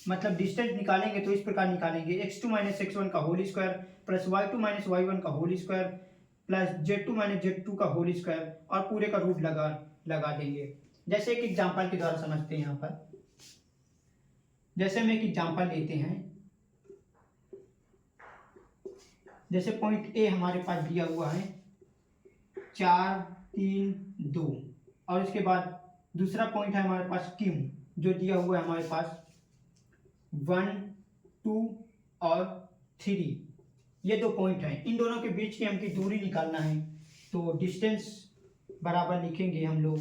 मतलब डिस्टेंस निकालेंगे तो इस प्रकार निकालेंगे, x2 - x1 का whole square plus y2 - y1 का whole square plus z2 - z2 का होल स्क्वायर और पूरे का रूट लगा देंगे। जैसे एक एग्जांपल के द्वारा समझते हैं। यहाँ पर जैसे हम एक एग्जांपल लेते हैं, जैसे पॉइंट ए हमारे पास दिया हुआ है 4, 3, 2 और इसके बाद दूसरा पॉइंट है हमारे पास Q जो दिया हुआ है हमारे पास 1, 2 और 3। ये दो पॉइंट हैं, इन दोनों के बीच की हमकी दूरी निकालना है। तो डिस्टेंस बराबर लिखेंगे हम लोग,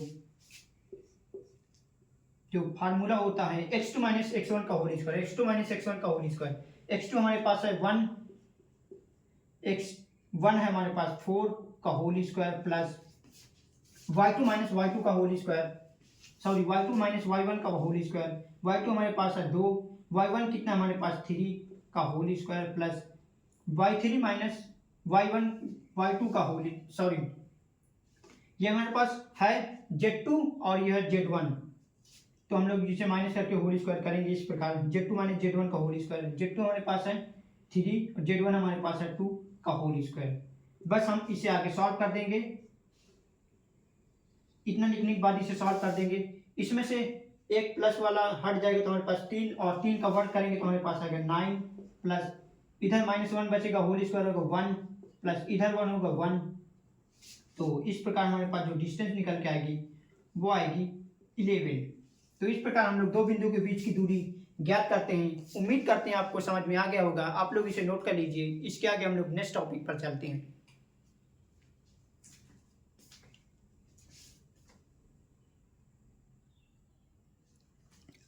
जो फार्मूला होता है x2 - x1 का होल स्क्वायर, x2 - x1 का होल स्क्वायर। x2 हमारे पास है 1, x1 है हमारे पास 4 का whole square plus y2 - y2 का whole square, sorry y2 - y1 का होल स्क्वायर। y2 हमारे पास है 2, y1 कितना हमारे पास 3 का whole square plus y3 - y1 y2 का होल, सॉरी ये हमारे पास है z2 और यह है z1। तो हम लोग जिसे माइनस करके होल स्क्वायर करेंगे इस प्रकार, z2 - z1 का होल स्क्वायर। z2 हमारे पास है 3 और z1 हमारे पास है 2 का होल स्क्वायर। बस हम इसे आगे सॉल्व कर देंगे, इतना लिखने के बाद इसे सॉल्व कर देंगे। इसमें से एक प्लस वाला हट जाएगा तो हमारे पास 3 और 3 का वर्ग करेंगे तो हमारे पास आएगा 9 प्लस इधर -1 बचेगा, होल स्क्वायर होगा 1 प्लस इधर 1 होगा 1। तो इस प्रकार हमारे पास जो डिस्टेंस निकल के आएगी वो आएगी 11। तो इस प्रकार हम लोग दो बिंदु के बीच की दूरी ज्ञात करते हैं। उम्मीद करते हैं आपको समझ में आ गया होगा। आप लोग इसे नोट कर लीजिए। इसके आगे हम लोग नेक्स्ट टॉपिक पर चलते हैं।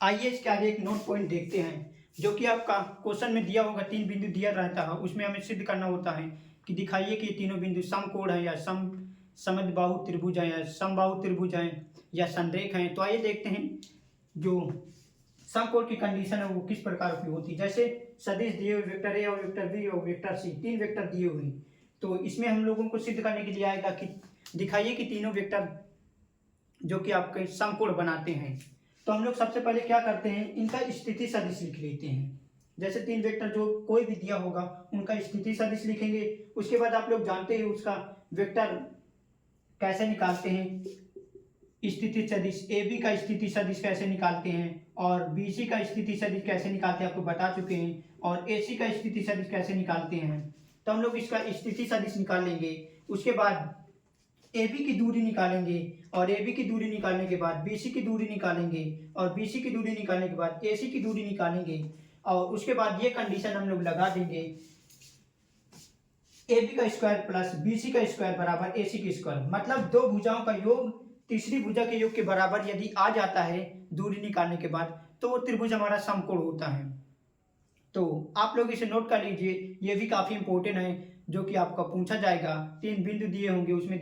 आइए इसके आगे एक नोट पॉइंट देखते हैं, जो कि आपका क्वेश्चन में दिया होगा, 3 बिंदु दिया रहता है, उसमें हमें सिद्ध करना होता है कि दिखाइए कि ये तीनों बिंदु समकोण है या समबाहु त्रिभुज है या समबाहु त्रिभुज है या संरेख है। तो आइए देखते हैं जो समकोण की कंडीशन है वो किस प्रकार की होती है। जैसे सदिश दिए हुए वेक्टर ए और वेक्टर बी और वेक्टर सी, 3 वेक्टर दिए हुए, तो इसमें हम लोगों को सिद्ध करने के लिए आएगा कि दिखाइए कि तीनों वेक्टर जो कि आपके समकोण बनाते हैं। तो हम लोग सबसे पहले क्या करते हैं, इनका स्थिति सदिश लिख लेते हैं। जैसे 3 वेक्टर जो कोई भी दिया होगा उनका स्थिति सदिश लिखेंगे। उसके बाद आप लोग जानते हैं उसका वेक्टर कैसे निकालते हैं, स्थिति सदिश ए बी का स्थिति सदिश कैसे निकालते हैं और बी सी का स्थिति सदिश कैसे निकालते हैं आपको बता चुके हैं, और ए सी का स्थिति सदिश कैसे निकालते हैं। तो हम लोग इसका स्थिति सदिश निकाल लेंगे। उसके बाद ए बी की दूरी निकालेंगे और ए बी की दूरी निकालने के बाद बी सी की दूरी निकालेंगे और बी सी की दूरी निकालने के बाद ए सी की दूरी निकालेंगे। और उसके बाद ये कंडीशन हम लोग लगा देंगे, ए बी का स्क्वायर प्लस बी सी का स्क्वायर बराबर ए सी की स्क्वायर। मतलब दो भुजाओं का योग तीसरी भुजा के योग के बराबर यदि आ जाता है दूरी निकालने के बाद, तो वो त्रिभुज हमारा समकोण होता है। तो आप लोग इसे नोट कर लीजिए, ये भी काफ़ी इंपॉर्टेंट है, जो कि आपका पूछा जाएगा। 3 बिंदु दिए होंगे, उसमें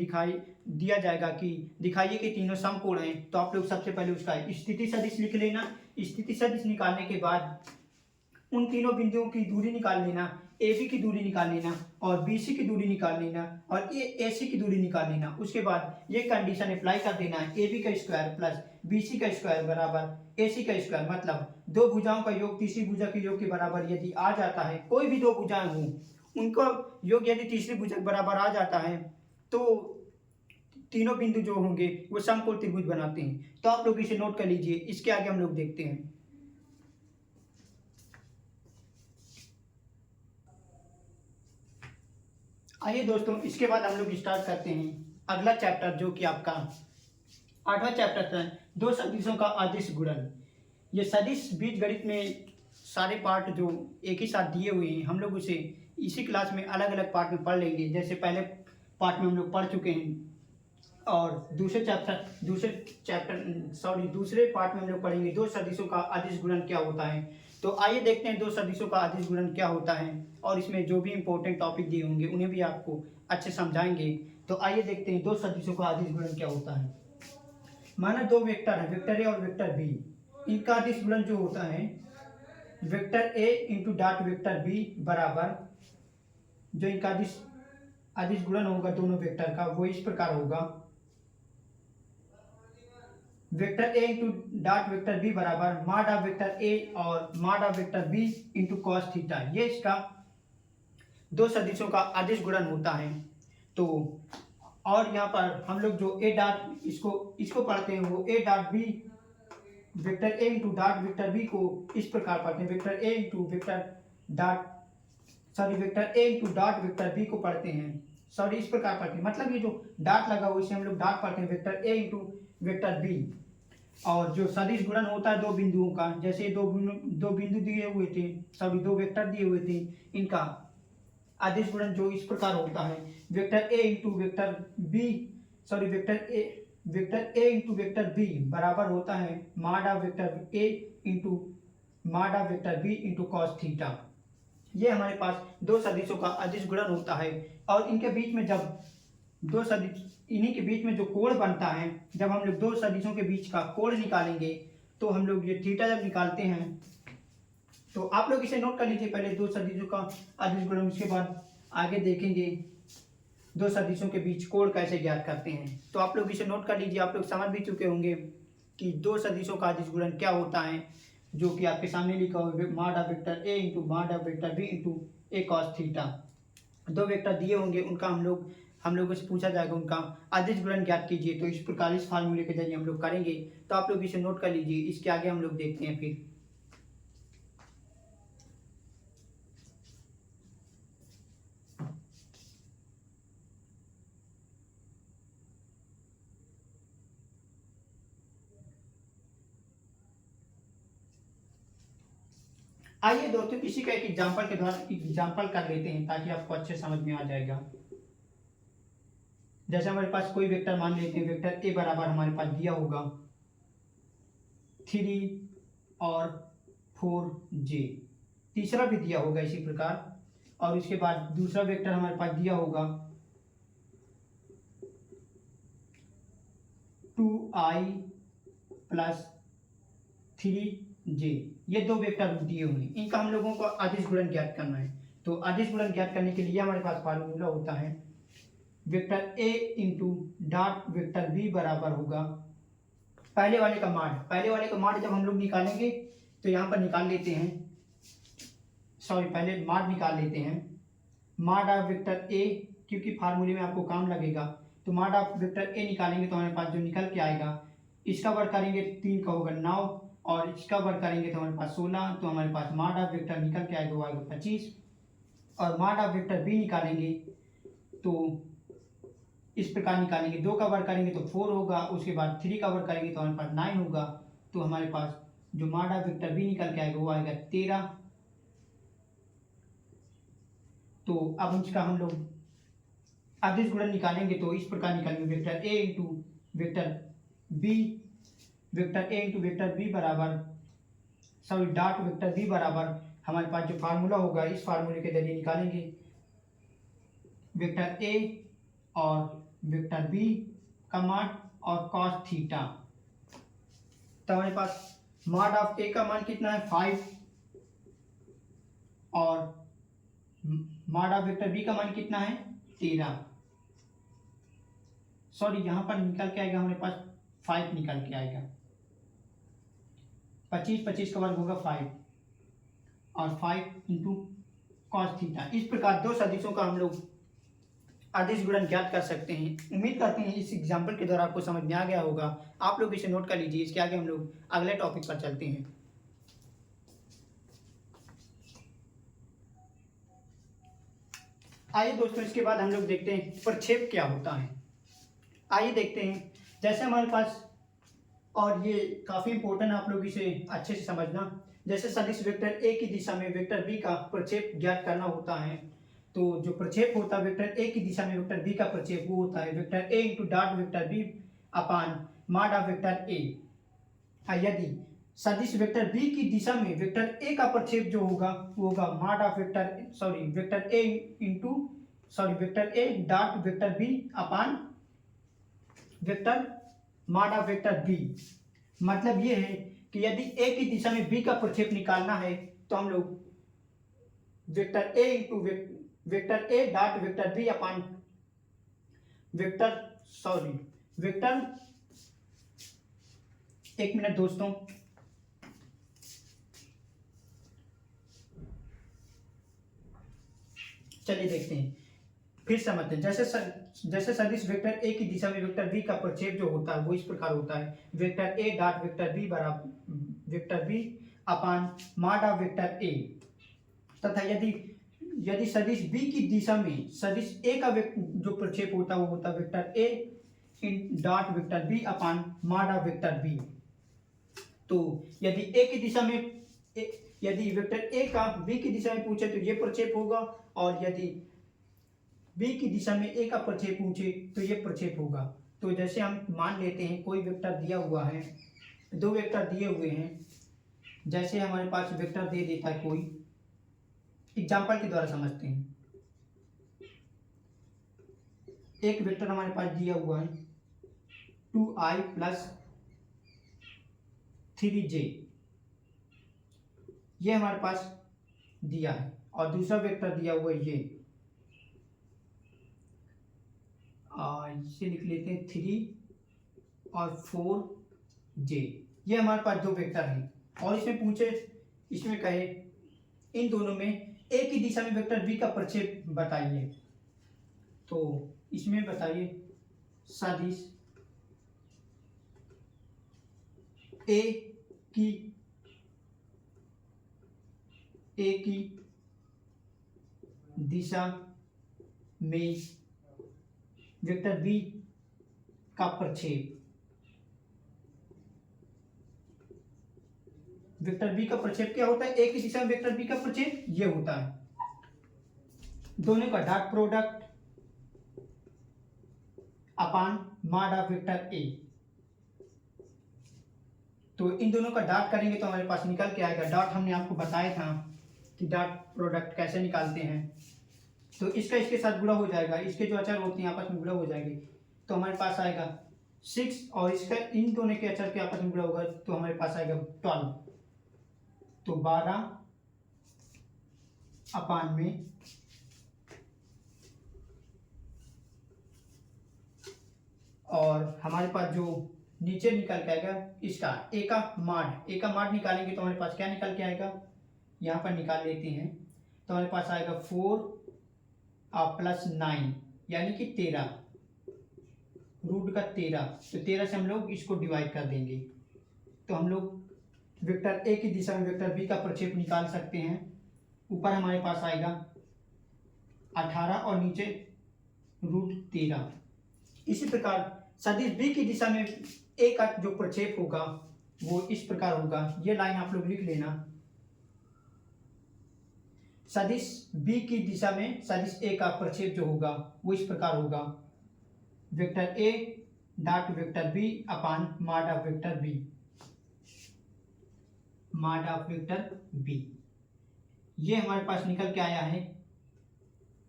दिया जाएगा कि दिखाइए कि तीनों समकोण हैं। तो आप लोग सबसे पहले उसका स्थिति सदिश लिख लेना। स्थिति सदिश निकालने के बाद उन तीनों बिंदुओं की दूरी निकाल लेना, ए बी की दूरी निकाल लेना और बी सी की दूरी निकाल लेना और ए सी की दूरी निकाल लेना। उसके बाद ये कंडीशन अप्लाई कर देना, ए बी का स्क्वायर प्लस बी सी का स्क्वायर बराबर ए सी का स्क्वायर। मतलब दो भुजाओं का योग तीसरी भुजा के योग के बराबर यदि आ जाता है, कोई भी दो भुजाएं हों उनका योग यदि तीसरी भुजा के बराबर आ जाता है, तो तीनों बिंदु जो होंगे वो समकोण त्रिभुज बनाते हैं। तो आप लोग इसे नोट कर लीजिए। इसके आगे हम लोग देखते हैं। आइए दोस्तों, इसके बाद हम लोग स्टार्ट करते हैं अगला चैप्टर, जो कि आपका 8वां चैप्टर है, दो सदिशों का अदिश गुणन। ये सदिश बीजगणित में सारे पार्ट जो एक ही साथ दिए हुए हैं, हम लोग उसे इसी क्लास में अलग अलग पार्ट में पढ़ लेंगे। जैसे पहले पार्ट में हम लोग पढ़ चुके हैं और दूसरे पार्ट में हम लोग पढ़ेंगे दो सदिशों का अदिश गुणन क्या होता है। तो आइए देखते हैं दो सदिशों का अदिश गुणन क्या होता है, और इसमें जो भी इंपॉर्टेंट टॉपिक दिए होंगे उन्हें भी आपको अच्छे समझाएंगे। तो आइए देखते हैं दो सदिशों का अदिश गुणन क्या होता है। माना दो वेक्टर है, वेक्टर ए और वेक्टर बी, इनका अदिश गुणन जो होता है vector A into dot vector B बराबर जो इनका अदिश गुणन होगा दोनों वेक्टर का वो इस प्रकार होगा, vector A into dot vector B बराबर मॉड ऑफ वेक्टर ए और mod of vector B into cos theta. ये इसका दो सदिशों का अदिश गुणन होता है। तो और यहाँ पर हम लोग जो ए डॉट इसको पढ़ते हैं वो A dot B vector A into dot vector B को इस प्रकार पढ़ते हैं, vector A into vector A into dot vector B को पढ़ते हैं, इस प्रकार पढ़ते हैं। मतलब ये जो डॉट लगा हुआ इसे हम लोग डॉट पढ़ते हैं, vector A into vector B. और जो सदिश गुणन होता है दो बिंदुओं का, जैसे दो बिंदु दिए हुए थे, दो वेक्टर दिए हुए थे, इनका अदिश गुणन जो इस प्रकार होता है, vector A into vector B vector A into vector B बराबर होता है mod of vector A into mod of vector B into cos theta. ये हमारे पास दो सदिशों का अदिश गुणन होता है। और इनके बीच में जब दो सदिश, इन्हीं के बीच में जो कोण बनता है, जब हम लोग दो सदिशों के बीच का कोण निकालेंगे तो हम लोग ये थीटा जब निकालते हैं तो आप लोग इसे नोट कर लीजिए, पहले दो सदिशों का अदिश गुणन, उसके बाद आगे देखेंगे दो सदिशों के बीच कोण कैसे ज्ञात करते हैं। तो आप लोग इसे नोट कर लीजिए, आप लोग समझ भी चुके होंगे कि दो सदिशों का अदिश गुणन क्या होता है, जो कि आपके सामने लिखा हुआ है mod of vector A into mod of vector B into A cos theta. दो वेक्टर दिए होंगे, उनका हम लोगों से पूछा जाएगा उनका अदिश गुणन ज्ञात कीजिए। तो इस प्रकार इस फार्मूले के जरिए हम लोग करेंगे। तो आप लोग इसे नोट कर लीजिए, इसके आगे हम लोग देखते हैं फिर। आइए दोस्तों किसी का एक एग्जाम्पल के द्वारा एग्जाम्पल कर लेते हैं ताकि आपको अच्छे समझ में आ जाएगा। जैसे हमारे पास कोई वेक्टर मान लेते हैं, वेक्टर ए बराबर हमारे पास दिया होगा 3 और 4j, तीसरा भी दिया होगा इसी प्रकार, और उसके बाद दूसरा वेक्टर हमारे पास दिया होगा 2i प्लस 3j। ये दो वेक्टर दिए हुए हैं, इनका हम लोगों को अदिश गुणन ज्ञात करना है। तो अदिश गुणन ज्ञात करने के लिए हमारे पास फार्मूला होता है vector A into dot vector B बराबर होगा पहले वाले का माड जब हम लोग निकालेंगे तो यहाँ पर निकाल लेते हैं, पहले माड निकाल लेते हैं, माड ऑफ वेक्टर ए, क्योंकि फार्मूले में आपको काम लगेगा। तो माड ऑफ वेक्टर ए निकालेंगे तो हमारे पास जो निकल के आएगा, इसका वर्ग करेंगे 3 का होगा 9, और इसका वर्ग करेंगे तो हमारे पास 16। तो हमारे पास माड ऑफ वेक्टर निकल के आएगा वो आएगा 25। और माड ऑफ वेक्टर बी निकालेंगे तो इस प्रकार निकालेंगे, 2 का वर्ग करेंगे तो 4 होगा, उसके बाद 3 का वर्ग करेंगे तो हमारे पास 9 होगा। तो हमारे पास जो माड ऑफ वेक्टर बी निकल के आएगा वो आएगा 13। तो अब इसका हम लोग अदिश गुणन निकालेंगे तो इस प्रकार निकालेंगे, vector A into vector B बराबर डॉट वेक्टर बी बराबर हमारे पास जो फार्मूला होगा इस फार्मूले के जरिए निकालेंगे, वेक्टर ए और वेक्टर बी का मान और कॉस थीटा। तो हमारे पास मॉड ऑफ ए का मान कितना है 5, और मॉड ऑफ वेक्टर बी का मान कितना है 13। यहाँ पर निकल के आएगा हमारे पास 5 निकल के आएगा, 25 का वर्ग होगा 5, और 5 इंटू कॉस थीटा। इस प्रकार दो सदिशों का हम लोग अदिश गुणन ज्ञात कर सकते हैं। उम्मीद करते हैं इस एग्जाम्पल के द्वारा आपको समझ में आ गया होगा। आप लोग इसे नोट कर लीजिए, इसके आगे हम लोग अगले टॉपिक पर चलते हैं। आइए दोस्तों इसके बाद हम लोग देखते हैं प्रक्षेप क्या होता है। आइए देखते हैं, जैसे हमारे पास, और ये काफ़ी इंपॉर्टेंट है, आप लोग इसे अच्छे से समझना। जैसे सदिश वेक्टर ए की दिशा में वेक्टर बी का प्रक्षेप ज्ञात करना होता है, तो जो प्रक्षेप होता है वेक्टर ए की दिशा में वेक्टर बी का प्रक्षेप वो होता है vector A into dot vector B upon mod of vector A. यदि सदिश वेक्टर बी की दिशा में वेक्टर ए का प्रक्षेप जो होगा वो होगा mod of vector A dot vector B upon vector mod of vector B. मतलब ये है कि यदि ए की दिशा में बी का प्रक्षेप निकालना है तो हम लोग vector A into vector A dot vector B upon vector, एक मिनट दोस्तों, चलिए देखते हैं, फिर समझते हैं। जैसे सदिश वेक्टर ए की दिशा में वेक्टर बी का प्रक्षेप जो होता है वो इस प्रकार होता है, vector A dot vector B बराबर vector B upon mod of vector A. तथा यदि सदिश बी की दिशा में सदिश ए का जो प्रक्षेप होता है वो होता है vector A in dot vector B upon mod of vector B. तो यदि ए की दिशा में यदि वेक्टर ए का बी की दिशा में पूछे तो ये प्रक्षेप होगा, और यदि बी की दिशा में ए का प्रक्षेप पूछे तो ये प्रक्षेप होगा। तो जैसे हम मान लेते हैं कोई वेक्टर दिया हुआ है, दो वेक्टर दिए हुए हैं, जैसे हमारे पास वेक्टर दे देता है कोई, एग्जाम्पल के द्वारा समझते हैं। एक वेक्टर हमारे पास दिया हुआ है 2i + 3j, ये हमारे पास दिया है, और दूसरा वेक्टर दिया हुआ है ये, इसे लिख लेते हैं 3 और 4j। ये हमारे पास दो वेक्टर हैं, और इसमें कहे इन दोनों में ए की दिशा में वेक्टर बी का प्रक्षेप बताइए। तो इसमें बताइए सदिश ए की दिशा में वेक्टर बी का प्रक्षेप, वेक्टर बी का प्रक्षेप क्या होता है, ए की दिशा में वेक्टर बी का प्रक्षेप ये होता है, दोनों का dot product upon mod of vector ए। तो इन दोनों का डॉट करेंगे तो हमारे पास निकल के आएगा, डॉट हमने आपको बताया था कि डॉट प्रोडक्ट कैसे निकालते हैं। तो इसका इसके साथ गुणा हो जाएगा, इसके जो अचर होते हैं आपस में गुणा हो जाएंगे, तो हमारे पास आएगा 6, और इसका इन दोनों के अचर के आपस में गुणा होगा तो हमारे पास आएगा 12। तो 12 अपान में और हमारे पास जो नीचे निकल के आएगा इसका ए का माड निकालेंगे तो हमारे पास क्या निकल के आएगा, यहाँ पर निकाल लेते हैं तो हमारे पास आएगा 4 + 9 यानी कि 13, रूट का 13। तो 13 से हम लोग इसको डिवाइड कर देंगे, तो हम लोग वेक्टर ए की दिशा में वेक्टर बी का प्रक्षेप निकाल सकते हैं। ऊपर हमारे पास आएगा 18 और नीचे √13। इसी प्रकार सदिश बी की दिशा में ए का जो प्रक्षेप होगा वो इस प्रकार होगा, ये लाइन आप लोग लिख लेना। सदिश बी की दिशा में सदिश ए का प्रक्षेप जो होगा वो इस प्रकार होगा, vector A dot vector B upon mod of vector B, mod of vector B. ये हमारे पास निकल के आया है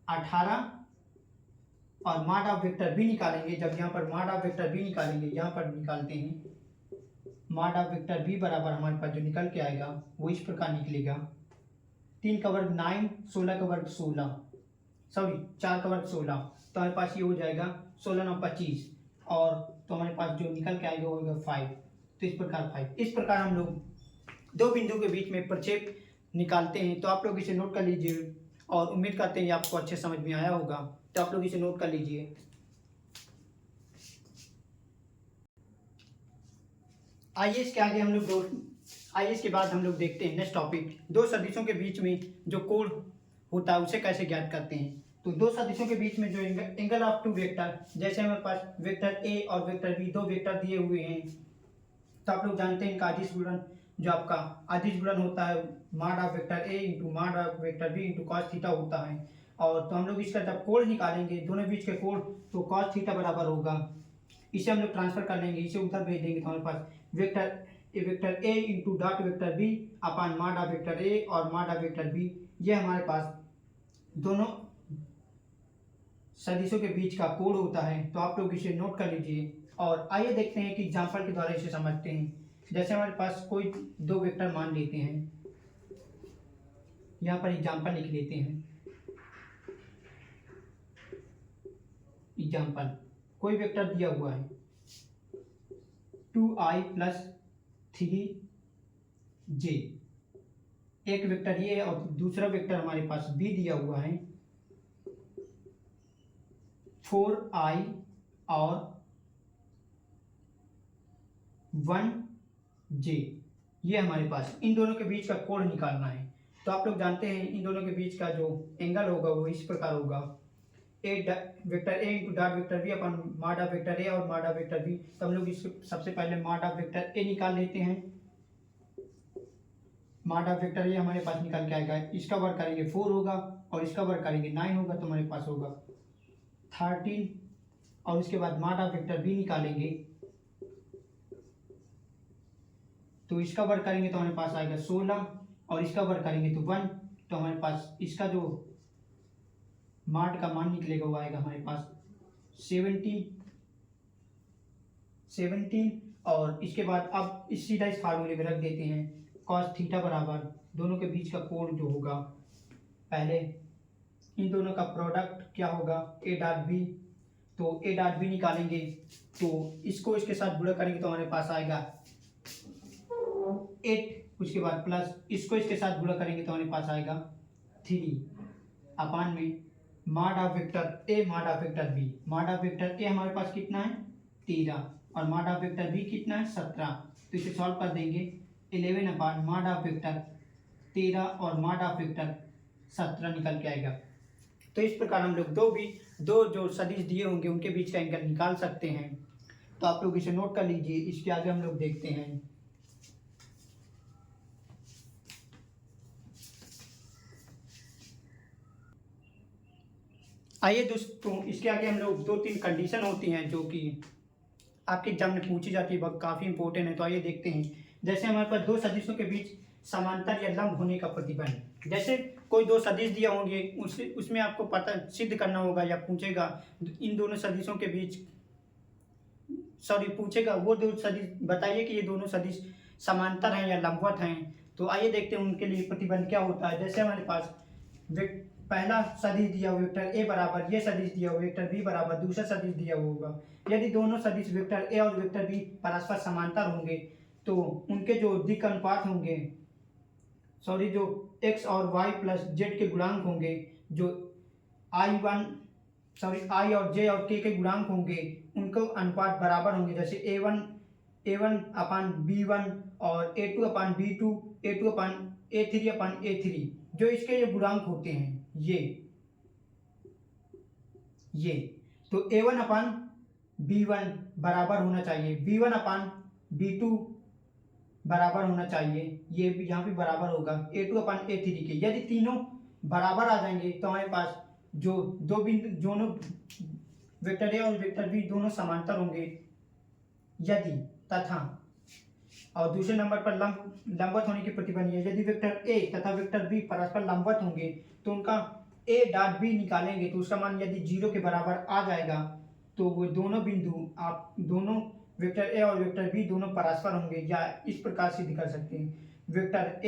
18, और मॉड ऑफ वेक्टर बी निकालेंगे। जब यहाँ पर मॉड ऑफ वेक्टर बी निकालेंगे, यहाँ पर निकालते हैं मॉड ऑफ वेक्टर बी बराबर हमारे पास जो निकल के आएगा वो इस प्रकार निकलेगा, 3 का वर्ग 9, 16 का वर्ग 16, सॉरी 4 का वर्ग 16, तो हमारे पास ये हो जाएगा 16 9 25, और तो हमारे पास जो निकल के आएगा वो होगा 5। तो इस प्रकार 5, इस प्रकार हम लोग दो बिंदु के बीच में प्रक्षेप निकालते हैं। तो आप लोग इसे नोट कर लीजिए, और उम्मीद करते हैं आपको अच्छे समझ में आया होगा, तो आप लोग इसे नोट कर लीजिए। आइए इसके आगे हम लोग आइए इसके बाद हम लोग देखते हैं नेक्स्ट टॉपिक, दो सदिशों के बीच में जो कोण होता है उसे कैसे ज्ञात करते हैं। तो दो सदिशों के बीच में जो एंगल ऑफ टू वेक्टर, जैसे हमारे पास वेक्टर ए और वेक्टर बी दो वेक्टर दिए हुए हैं, तो आप लोग जानते हैं इनका अदिश गुणन, जो आपका अदिश गुणन होता है mod of vector A into mod of vector B into cos theta होता है। और तो हम लोग इसका जब कोण निकालेंगे दोनों बीच के कोण, तो कॉस थीटा बराबर होगा, इसे हम लोग ट्रांसफर कर लेंगे, इसे उधर भेज देंगे, तो हमारे पास vector A into dot vector B upon mod of vector A और मॉड ऑफ वेक्टर बी, ये हमारे पास दोनों सदिशों के बीच का कोण होता है। तो आप लोग इसे नोट कर लीजिए, और आइए देखते हैं कि एग्जाम्पल के द्वारा इसे समझते हैं। जैसे हमारे पास कोई दो वेक्टर मान लेते हैं, यहाँ पर एग्जाम्पल लिख लेते हैं। एग्जाम्पल, कोई वेक्टर दिया हुआ है 2i + 3j, एक वेक्टर ये है और दूसरा वेक्टर हमारे पास b दिया हुआ है 4i और 1j। ये हमारे पास इन दोनों के बीच का कोण निकालना है। तो आप लोग जानते हैं इन दोनों के बीच का जो एंगल होगा वो इस प्रकार होगा, vector A into dot vector B upon mod of vector A और माडा वेक्टर बी। तो हम लोग इसको सबसे पहले माडा वेक्टर ए निकाल लेते हैं। माडा वेक्टर ए हमारे पास निकल के आएगा, इसका वर्ग करेंगे 4 होगा और इसका वर्ग करेंगे 9 होगा, तो हमारे पास होगा 13। और उसके बाद माडा वेक्टर बी निकालेंगे, तो इसका वर्ग करेंगे तो हमारे पास आएगा 16 और इसका वर्ग करेंगे तो 1। तो हमारे पास इसका जो माड का मान निकलेगा वो आएगा हमारे पास 17। और इसके बाद अब इस सीधा इस फार्मूले में रख देते हैं, कॉस थीटा बराबर दोनों के बीच का कोण जो होगा, पहले इन दोनों का प्रोडक्ट क्या होगा ए डॉट बी। तो ए डॉट बी निकालेंगे तो इसको इसके साथ गुणा करेंगे तो हमारे पास आएगा 8। उसके बाद प्लस इसको इसके साथ गुणा करेंगे तो हमारे पास आएगा 3 अपान में माडा वेक्टर ए माडा वेक्टर बी। माडा वेक्टर ए हमारे पास कितना है 13 और माडा वेक्टर बी कितना है 17। तो इसे सॉल्व कर देंगे 11 अपान माडा वेक्टर 13 और माडा वेक्टर 17 निकल के आएगा। तो इस प्रकार हम लोग दो जो सदिश दिए होंगे उनके बीच का एंगल निकाल सकते हैं। तो आप लोग इसे नोट कर लीजिए। इसके आगे हम लोग देखते हैं, आइए दोस्तों इसके आगे हम लोग 2-3 कंडीशन होती हैं जो कि आपके एग्जाम में पूछी जाती है, काफ़ी इंपॉर्टेंट है। तो आइए देखते हैं। जैसे हमारे पास दो सदिशों के बीच समांतर या लंब होने का प्रतिबंध, जैसे कोई दो सदिश दिया होंगे उसमें आपको पता सिद्ध करना होगा या पूछेगा इन दोनों सदिशों के बीच पूछेगा वो दो सदिश बताइए कि ये दोनों सदिश समांतर हैं या लंबवत हैं। तो आइए देखते हैं उनके लिए प्रतिबंध क्या होता है। जैसे हमारे पास पहला सदिश दिया हुआ वेक्टर ए बराबर ये सदिश दिया हुआ वेक्टर बी बराबर दूसरा सदिश दिया हुआ होगा। यदि दोनों सदिश वेक्टर ए और वेक्टर बी परस्पर समांतर होंगे तो उनके जो दिक् अनुपात होंगे, जो x और y प्लस जेड के गुणांक होंगे, जो आई और j और k के गुणांक होंगे, उनको अनुपात बराबर होंगे। जैसे a1 अपान b1 और a2 अपान b2, a2 अपान a3 अपान a3, जो इसके जो गुणांक होते हैं ये तो a1 अपान b1 बराबर होना चाहिए, b1 अपान b2 बराबर होना चाहिए, ये भी यहाँ पे बराबर होगा a2 अपान a3 के। यदि तीनों बराबर आ जाएंगे तो हमारे पास जो दो बिंदु दोनों वेक्टर ए और वेक्टर बी दोनों समांतर होंगे यदि तथा, और दूसरे नंबर पर लंबवत होने की प्रतिबंध है। यदि वेक्टर ए तथा वेक्टर बी परस्पर लंबवत होंगे तो उनका ए डॉट बी निकालेंगे तो उसका मान यदि 0 के बराबर आ जाएगा तो वो दोनों बिंदु आप दोनों वेक्टर ए और वेक्टर बी दोनों परस्पर होंगे, या इस प्रकार सिद्ध कर सकते हैं vector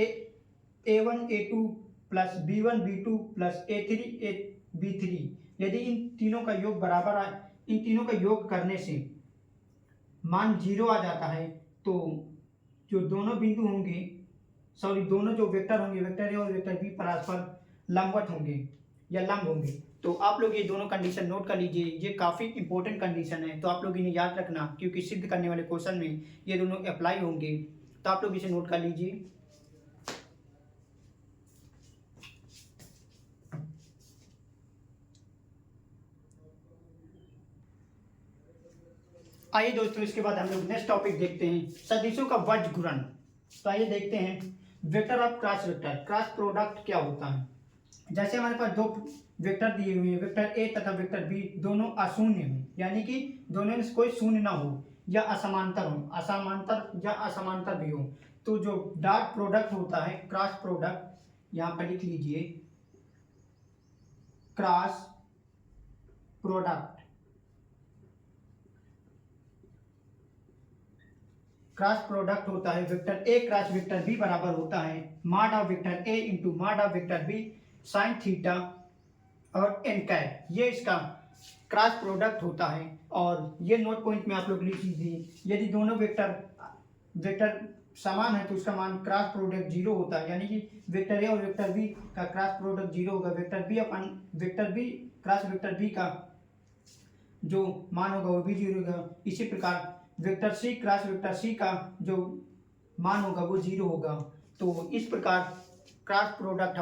a1 a2 plus b1 b2 plus a3 b3। यदि इन तीनों का योग बराबर इन तीनों का योग करने से मान 0 आ जाता है तो जो दोनों बिंदु होंगे दोनों जो वेक्टर होंगे वेक्टर ए और वेक्टर बी परस्पर लंबवत होंगे या लंब होंगे। तो आप लोग ये दोनों कंडीशन नोट कर लीजिए, ये काफ़ी इंपॉर्टेंट कंडीशन है। तो आप लोग इन्हें याद रखना क्योंकि सिद्ध करने वाले क्वेश्चन में ये दोनों अप्लाई होंगे। तो आप लोग इसे नोट कर लीजिए। आइए दोस्तों इसके बाद हम लोग नेक्स्ट टॉपिक देखते हैं, सदिशों का वज्र गुणन। तो आइए देखते हैं vector of cross vector, cross product क्या होता है। जैसे हमारे पास दो वेक्टर दिए हुए हैं, वेक्टर ए तथा वेक्टर बी दोनों अशून्य हों, यानी कि दोनों में कोई शून्य ना हो या असमांतर भी हो, तो जो डॉट प्रोडक्ट होता है क्रॉस प्रोडक्ट, यहाँ पर लिख लीजिए क्रॉस प्रोडक्ट क्रॉस प्रोडक्ट होता है vector A cross vector B बराबर होता है mod of vector A into mod of vector B sine theta और एन कैट, ये इसका क्रॉस प्रोडक्ट होता है। और ये नोट पॉइंट में आप लोग लिख लीजिए, यदि दोनों वेक्टर समान है तो उसका मान क्रॉस प्रोडक्ट जीरो होता है, यानी कि वेक्टर ए और वेक्टर बी का क्रॉस प्रोडक्ट जीरो होगा। Vector B cross vector B का जो मान होगा वो भी जीरो होगा। इसी प्रकार vector C cross vector C का जो मान होगा वो जीरो होगा। तो इस प्रकार क्रॉस प्रोडक्ट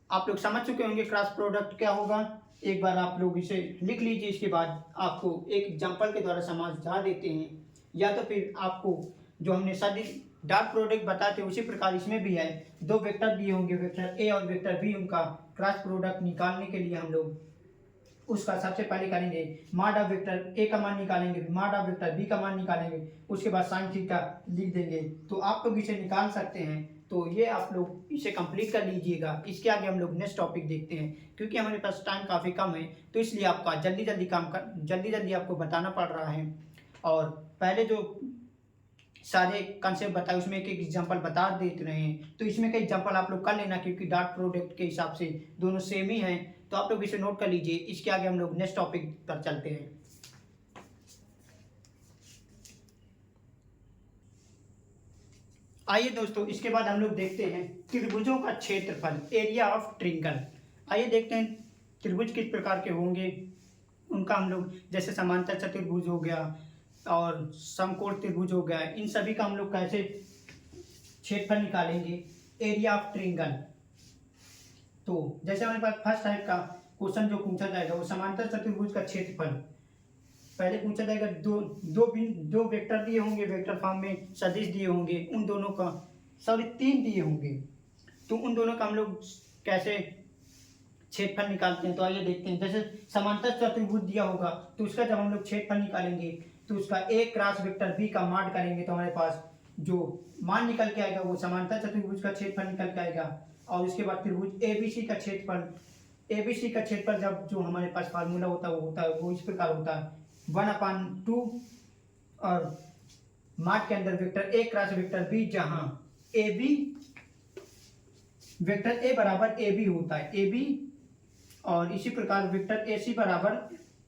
आप लोग समझ चुके होंगे क्रॉस प्रोडक्ट क्या होगा। एक बार आप लोग इसे लिख लीजिए, इसके बाद आपको एक एग्जांपल के द्वारा समझा देते हैं, या तो फिर आपको जो हमने सदिश डॉट प्रोडक्ट बताते हैं उसी प्रकार इसमें भी है। दो वेक्टर दिए होंगे, वेक्टर ए और वेक्टर बी, उनका क्रॉस प्रोडक्ट निकालने के लिए हम लोग उसका सबसे पहले करेंगे मॉड ऑफ वेक्टर ए का मान निकालेंगे, मॉड ऑफ वेक्टर बी का मान निकालेंगे, उसके बाद साइन थीटा लिख देंगे। तो आप लोग इसे निकाल सकते हैं। तो ये आप लोग इसे कंप्लीट कर लीजिएगा। इसके आगे हम लोग नेक्स्ट टॉपिक देखते हैं, क्योंकि हमारे पास टाइम काफ़ी कम है तो इसलिए आपका जल्दी आपको बताना पड़ रहा है। और पहले जो सारे कंसेप्ट बताए उसमें एक एक एग्जांपल बता देते रहे हैं, तो इसमें का एग्जांपल आप लोग कर लेना, क्योंकि डॉट प्रोडक्ट के हिसाब से दोनों सेम ही हैं। तो आप लोग इसे नोट कर लीजिए। इसके आगे हम लोग नेक्स्ट टॉपिक पर चलते हैं। आइए दोस्तों, इसके बाद हम लोग देखते हैं त्रिभुजों का क्षेत्रफल, एरिया ऑफ ट्रिंगल। आइए देखते हैं त्रिभुज किस प्रकार के होंगे, उनका हम लोग जैसे समांतर चतुर्भुज हो गया और समकोण त्रिभुज हो गया, इन सभी का हम लोग कैसे क्षेत्रफल निकालेंगे, एरिया ऑफ ट्रिंगल। तो जैसे हमारे पास फर्स्ट टाइप का क्वेश्चन जो पूछा जाएगा वो समांतर चतुर्भुज का क्षेत्रफल पहले पूछा जाएगा। दो वेक्टर दिए होंगे, वेक्टर फॉर्म में सदिश दिए होंगे, उन दोनों का तीन दिए होंगे, तो उन दोनों का हम लोग कैसे क्षेत्रफल निकालते हैं। तो आइए देखते हैं। जैसे समांतर चतुर्भुज दिया होगा तो उसका जब हम लोग क्षेत्रफल निकालेंगे तो उसका ए क्रॉस वेक्टर बी का मॉड करेंगे तो हमारे पास जो मान निकल के आएगा वो समांतर चतुर्भुज का क्षेत्रफल निकल के आएगा। और उसके बाद त्रिभुज एबीसी का क्षेत्रफल जब जो हमारे पास फार्मूला होता है वो इस प्रकार होता है 1/2 और मॉड के अंदर vector A cross vector B, जहां ए बी वेक्टर ए बराबर ए बी होता है, ए बी, और इसी प्रकार वेक्टर ए सी बराबर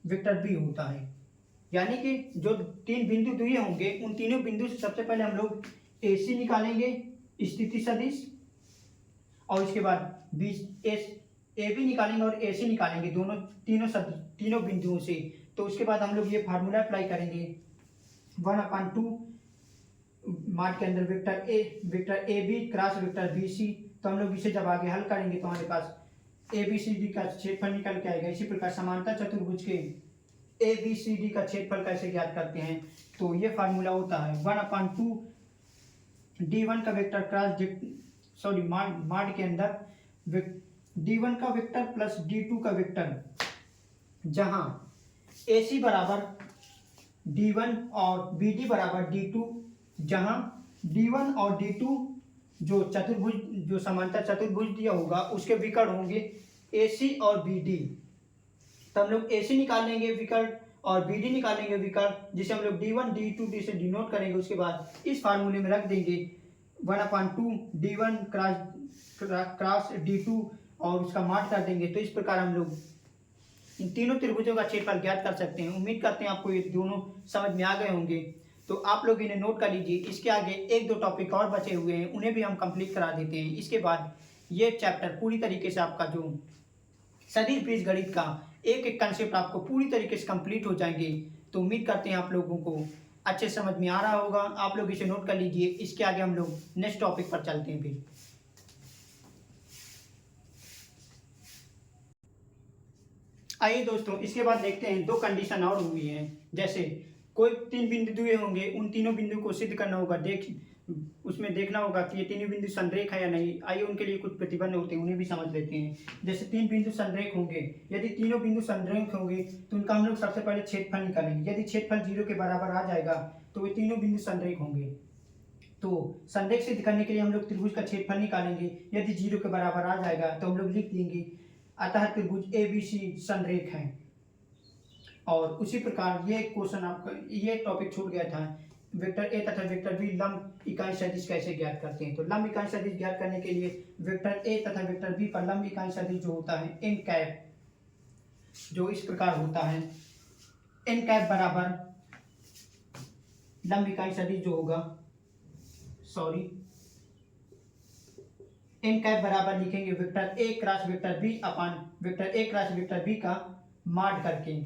वेक्टर बी होता है। यानी कि जो तीन बिंदु दिए होंगे उन तीनों बिंदु से सबसे पहले हम लोग ए सी निकालेंगे स्थिति सदिश, और इसके बाद ए बी निकालेंगे और ए सी निकालेंगे तीनों बिंदुओं से। तो उसके बाद हम लोग ये फार्मूला अप्लाई करेंगे 1/2 मॉड के अंदर vector A B cross vector B C. तो हम लोग इसे जब आगे हल करेंगे तो हमारे पास ए बी सी डी का क्षेत्रफल निकल के आएगा। इसी प्रकार समांतर चतुर्भुज के ए बी सी डी का क्षेत्रफल कैसे ज्ञात करते हैं, तो ये फार्मूला होता है 1/2 D1 का वेक्टर मॉड के अंदर D1 का वेक्टर प्लस D2 का वेक्टर, जहां AC बराबर D1 और BD बराबर D2, जहां D1 और D2 जो समांतर चतुर्भुज दिया होगा उसके विकर्ण होंगे AC और BD। तो हम लोग AC निकाल लेंगे विकर्ण और BD निकालेंगे विकर्ण, जिसे हम लोग D1 D2 से डिनोट करेंगे। उसके बाद इस फार्मूले में रख देंगे 1/2 D1 क्रॉस D2 और उसका मॉड कर देंगे। तो इस प्रकार हम लोग इन तीनों त्रिभुजों का क्षेत्रफल ज्ञात कर सकते हैं। उम्मीद करते हैं आपको ये दोनों समझ में आ गए होंगे। तो आप लोग इन्हें नोट कर लीजिए। इसके आगे एक दो टॉपिक और बचे हुए हैं, उन्हें भी हम कंप्लीट करा देते हैं। इसके बाद ये चैप्टर पूरी तरीके से आपका जो सदिश बीजगणित का एक एक कंसेप्ट आपको पूरी तरीके से कंप्लीट हो जाएंगे। तो उम्मीद करते हैं आप लोगों को अच्छे समझ में आ रहा होगा। आप लोग इसे नोट कर लीजिए। इसके आगे हम लोग नेक्स्ट टॉपिक पर चलते हैं। फिर आइए दोस्तों, इसके बाद देखते हैं दो कंडीशन और हुई हैं। जैसे कोई तीन बिंदु दिए होंगे, उन तीनों बिंदु को सिद्ध करना होगा, उसमें देखना होगा कि ये तीनों बिंदु संरेख है या नहीं। आइए उनके लिए कुछ प्रतिबंध होते हैं, उन्हें भी समझ लेते हैं। जैसे तीन बिंदु संरेख होंगे, यदि तीनों बिंदु संरेख होंगे तो उनका हम लोग सबसे पहले क्षेत्रफल निकालेंगे। यदि क्षेत्रफल 0 के बराबर आ जाएगा तो वे तीनों बिंदु संरेख होंगे। तो संरेख सिद्ध करने के लिए हम लोग त्रिभुज का क्षेत्रफल निकालेंगे। यदि 0 के बराबर आ जाएगा तो हम लोग लिख देंगे अतः त्रिभुज ABC संरेख है। और उसी प्रकार ये क्वेश्चन आपका ये टॉपिक छूट गया था वेक्टर ए तथा वेक्टर बी लंब इकाई सदिश कैसे ज्ञात करते हैं। तो लंब इकाई सदिश ज्ञात करने के लिए वेक्टर ए तथा वेक्टर बी पर लंब इकाई सदिश जो होता है एन कैप, जो इस प्रकार होता है एन कैप बराबर लंब इकाई सदिश जो होगा, एन कैप बराबर लिखेंगे vector A cross vector B upon vector A cross vector B का मॉड करके।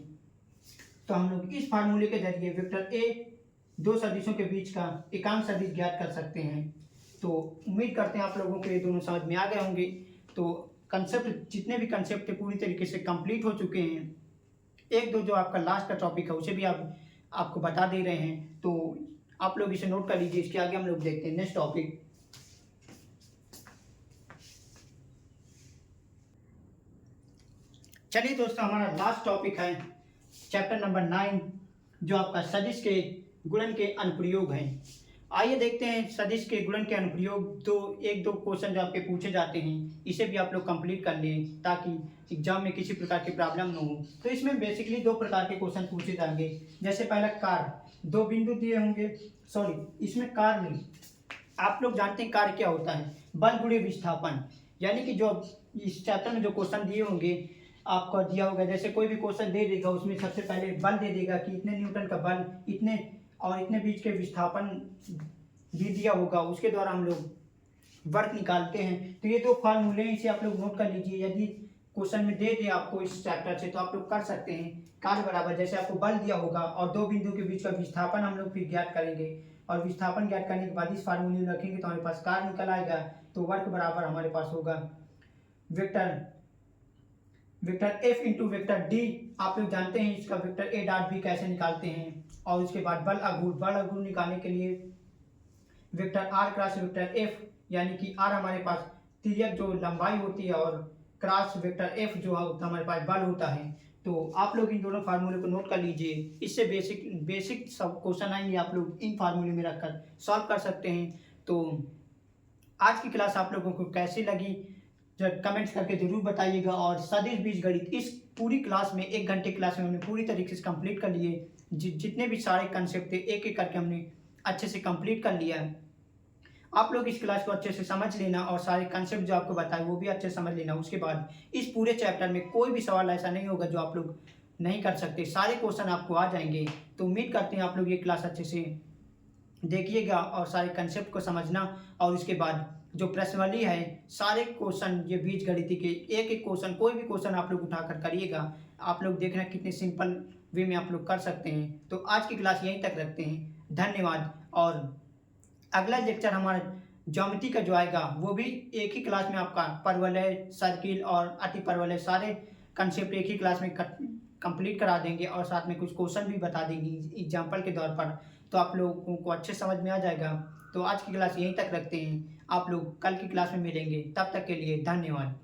तो हम लोग इस फार्मूले के जरिए वेक्टर ए दो सदिशों के बीच का एकांक सदिश ज्ञात कर सकते हैं। तो उम्मीद करते हैं आप लोगों को ये दोनों समझ में आ गए होंगे। तो कंसेप्ट, जितने भी कंसेप्ट पूरी तरीके से कंप्लीट हो चुके हैं। एक दो जो आपका लास्ट का टॉपिक है उसे भी आपको बता दे रहे हैं, तो आप लोग इसे नोट कर लीजिए। इसके आगे हम लोग देखते हैं नेक्स्ट टॉपिक। चलिए दोस्तों, हमारा लास्ट टॉपिक है चैप्टर नंबर 9, जो आपका सदिश के गुणन के अनुप्रयोग हैं। आइए देखते हैं सदिश के गुणन के अनुप्रयोग। एक दो क्वेश्चन जो आपके पूछे जाते हैं, इसे भी आप लोग कंप्लीट कर लें ताकि एग्जाम में किसी प्रकार की प्रॉब्लम न हो। तो इसमें बेसिकली दो प्रकार के क्वेश्चन पूछे जाएंगे। जैसे पहला कार्य, दो बिंदु दिए होंगे, इसमें कार्य नहीं, आप लोग जानते हैं कार्य क्या होता है, बल गुणे विस्थापन। यानी कि जो इस चैप्टर में जो क्वेश्चन दिए होंगे आपको दिया होगा, जैसे कोई भी क्वेश्चन दे देगा उसमें सबसे पहले बल दे देगा कि इतने न्यूटन का बल, इतने और इतने बीच के विस्थापन भी दिया होगा, उसके द्वारा हम लोग वर्क निकालते हैं। तो ये दो फार्मूले हैं, इसे आप लोग नोट कर लीजिए। यदि क्वेश्चन में दे दे आपको इस चैप्टर से तो आप लोग कर सकते हैं। कार्य बराबर, जैसे आपको बल दिया होगा और दो बिंदु के बीच का विस्थापन हम लोग फिर ज्ञात करेंगे, और विस्थापन ज्ञात करने के बाद इस फार्मूले में रखेंगे तो हमारे पास कार्य निकल आएगा। तो वर्क बराबर हमारे पास होगा vector F into vector D. आप लोग जानते हैं इसका वेक्टर ए डॉट बी कैसे निकालते हैं। और उसके बाद बल अघूर निकालने के लिए vector r cross vector F, यानी कि आर हमारे पास तिर्यक जो लंबाई होती है और क्रॉस वेक्टर एफ जो हमारे पास बल होता है। तो आप लोग इन दोनों फार्मूले को नोट कर लीजिए। इससे बेसिक सब क्वेश्चन आएंगे, आप लोग इन फार्मूले में रखकर सॉल्व कर सकते हैं। तो आज की क्लास आप लोगों को कैसी लगी जब कमेंट्स करके जरूर बताइएगा। और सदिश बीजगणित इस पूरी क्लास में 1 घंटे क्लास में हमने पूरी तरीके से कंप्लीट कर लिए। जितने भी सारे कंसेप्ट थे एक एक करके हमने अच्छे से कंप्लीट कर लिया है। आप लोग इस क्लास को अच्छे से समझ लेना और सारे कंसेप्ट जो आपको बताए वो भी अच्छे से समझ लेना। उसके बाद इस पूरे चैप्टर में कोई भी सवाल ऐसा नहीं होगा जो आप लोग नहीं कर सकते, सारे क्वेश्चन आपको आ जाएंगे। तो उम्मीद करते हैं आप लोग ये क्लास अच्छे से देखिएगा और सारे कंसेप्ट को समझना। और उसके बाद जो प्रश्नावली है, सारे क्वेश्चन ये बीजगणित के एक एक क्वेश्चन, कोई भी क्वेश्चन आप लोग उठाकर करिएगा। आप लोग देखना कितने सिंपल वे में आप लोग कर सकते हैं। तो आज की क्लास यहीं तक रखते हैं, धन्यवाद। और अगला लेक्चर हमारा ज्योमेट्री का जो आएगा वो भी एक ही क्लास में आपका परवलय, सर्किल और अति परवलय सारे कंसेप्ट एक ही क्लास में कंप्लीट करा देंगे और साथ में कुछ क्वेश्चन भी बता देंगे एग्जाम्पल के तौर पर। तो आप लोगों को अच्छे समझ में आ जाएगा। तो आज की क्लास यहीं तक रखते हैं, आप लोग कल की क्लास में मिलेंगे। तब तक के लिए धन्यवाद।